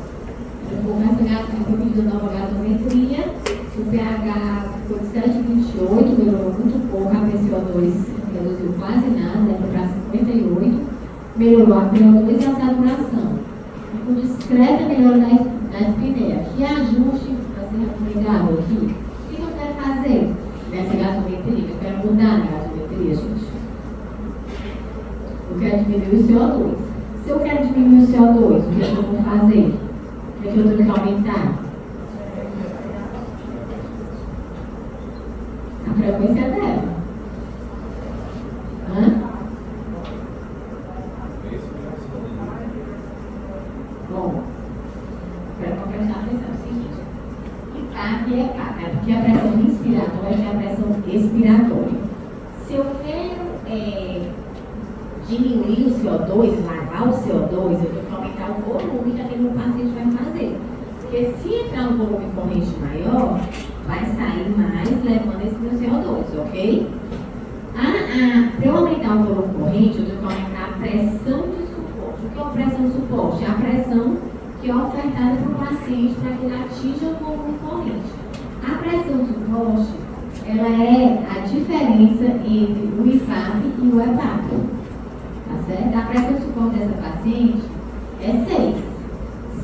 pedindo nova gasometria, o pH ficou de 7,28, melhorou muito pouco, a PCO2 reduziu quase nada, foi para 58, melhorou a PO2 e a saturação. E com discreta melhora da espinéia. Que ajuste para ser recomendado aqui? O que eu quero fazer nessa gasometria? Eu quero mudar na gasometria, gente. Eu quero diminuir o CO2. Se eu quero diminuir o CO2, o que eu vou fazer? O que eu tenho que aumentar? A frequência dela. Bom, para prestar atenção, é o seguinte: IPAP é EPAP, né? Porque a pressão inspiratória é a pressão expiratória. Se eu quero diminuir o CO2, lavar o CO2, eu tenho que aumentar o volume que aquele paciente vai fazer. Porque se entrar um volume corrente maior, vai sair mais levando esse meu CO2, ok? Para eu aumentar o volume corrente, eu tenho que aumentar a pressão de suporte. O que é a pressão de suporte? É a pressão que é ofertada para o paciente para que ele atinja o volume corrente. A pressão de suporte, ela é a diferença entre o IFAP e o EPAP. Tá certo? A pressão de suporte dessa paciente é 6.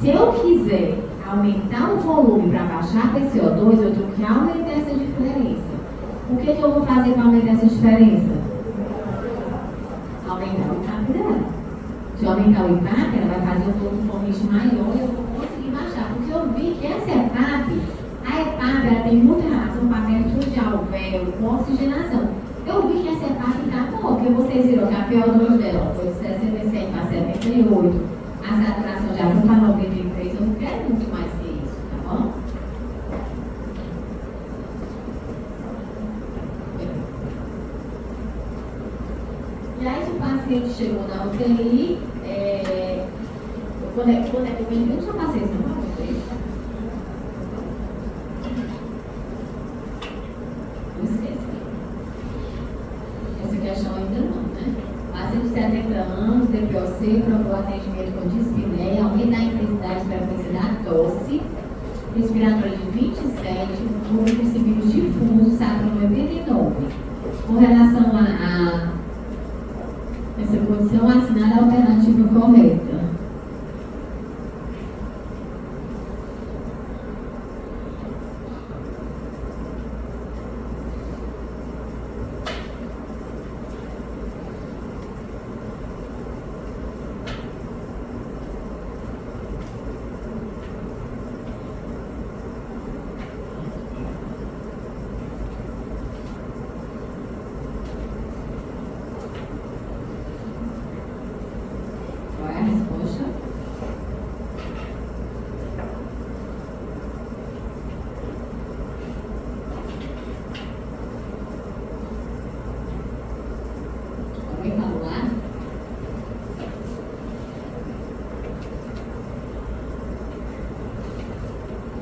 Se eu quiser aumentar o volume para baixar a PCO2, eu tenho que aumentar essa diferença. O que eu vou fazer para aumentar essa diferença? Aumentar o IPAP dela. Se eu aumentar o IPAP, ela vai fazer um volume corrente maior e eu vou conseguir baixar. Porque eu vi que essa EPAP, a EPAP ela tem muita relação com a abertura de alvéolo, com oxigenação. Eu vi que essa EPAP está boa, porque vocês viram que a PO2 dela foi de 67 para 78, a saturação já foi para 93, eu não quero muito mais que isso, tá bom? E aí, se o paciente chegou na UTI, quando é que eu só passei essa para vocês? Não esqueça. Essa questão ainda não, né? Paciente de 70 anos, DPOC, procurou atendimento com dispneia, aumenta a intensidade e frequência da tosse, respiratória de 27, número de sibilos difuso, saturno 89. Com relação a essa condição, assinale a alternativa correta. Alguém falou lá?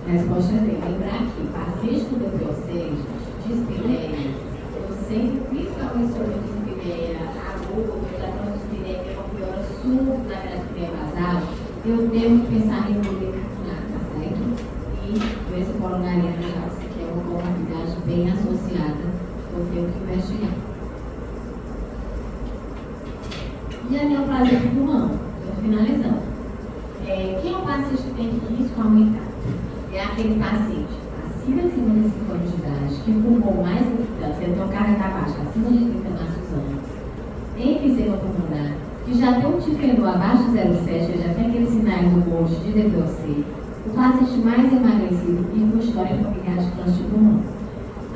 A resposta é lembrar que paciente com DPOC, dispneia, eu sempre, principalmente sobre dispneia aguda, ou dispneia que é uma piora súbita da dispneia basal, eu tenho que pensar em bicarbonato, tá certo? E doença coronariana, que é uma comorbidade bem associada, eu tenho que investigar. E a neoplasia do pulmão, estou finalizando. Quem é o paciente que tem risco aumentado? É aquele paciente acima de 55 anos de idade, que fumou mais do que tanto, tentou carga baixa, acima de 30 maços anos, enfisema pulmonar, que já tem um difenol abaixo de 0,7, ele já tem aqueles sinais do monte de DPOC, o paciente mais emagrecido e com história familiar de câncer de pulmão.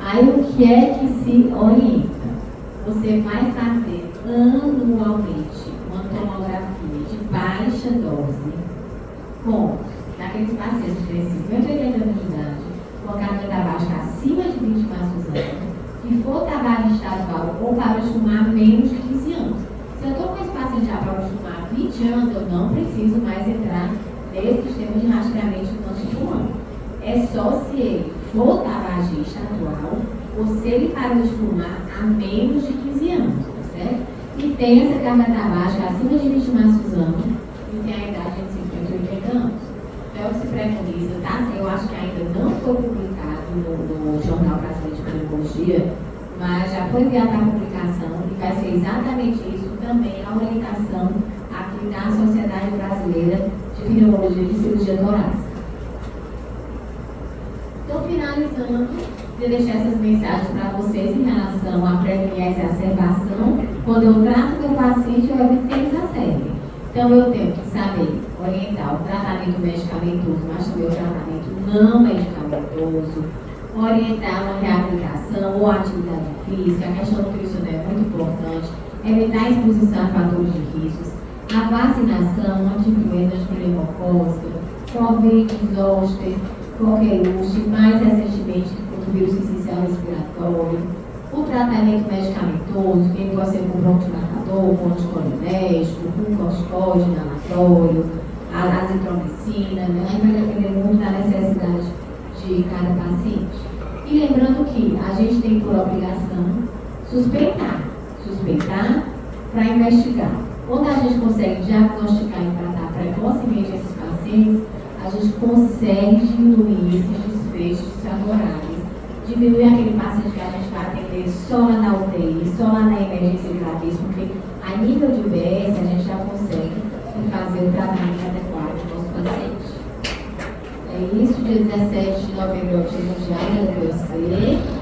Aí o que é que se orienta? Você vai fazer anualmente uma tomografia de baixa dose com daqueles pacientes que têm 50 e 80 anos de idade, com a carga tabaca acima de 20 maços anos, que for tabaco estadual ou para de fumar menos de 15 anos. Se eu estou com esse paciente já para de fumar 20 anos, eu não preciso mais entrar nesse sistema de rastreamento do câncer de pulmão. É só se ele for tabagista atual ou se ele parou de fumar há menos de 15 anos, tá certo? E tem essa carga tabaca acima de 20 maços anos e tem a idade de 50 e 80 anos. É o que se preconiza, tá? Eu acho que ainda não foi publicado no Jornal Brasileiro de Pneumologia, mas já foi enviado para publicação e vai ser exatamente isso também, a orientação aqui na Sociedade Brasileira de Pneumologia e Cirurgia Torácica. Estou finalizando de deixar essas mensagens para vocês em relação à prevenir a exacerbação. Quando eu trato meu paciente, eu evito que ele exacerbe. Então, eu tenho que saber orientar o tratamento medicamentoso, mas também o tratamento não medicamentoso, orientar uma reabilitação ou atividade física, a questão nutricional é muito importante, evitar a exposição a fatores de riscos, a vacinação anti-influenza de pneumocócica, Covid, zoster, coqueluche, mais recentemente contra o vírus essencial respiratório, o tratamento medicamentoso, que pode ser com bronquidilatador, com anticolinérgico, com corticoide inalatório, a azitromicina, né? Aí vai depender muito da necessidade de cada paciente. E lembrando que a gente tem por obrigação suspeitar para investigar. Quando a gente consegue diagnosticar e tratar precocemente esses pacientes, a gente consegue diminuir esses desfechos favoráveis. Diminuir aquele paciente que a gente vai atender só lá na UTI, só lá na emergência gravíssima, porque a nível de UBS a gente já consegue fazer o tratamento adequado do nosso paciente. É isso, dia 17 de novembro, é o dia mundial da DPOC.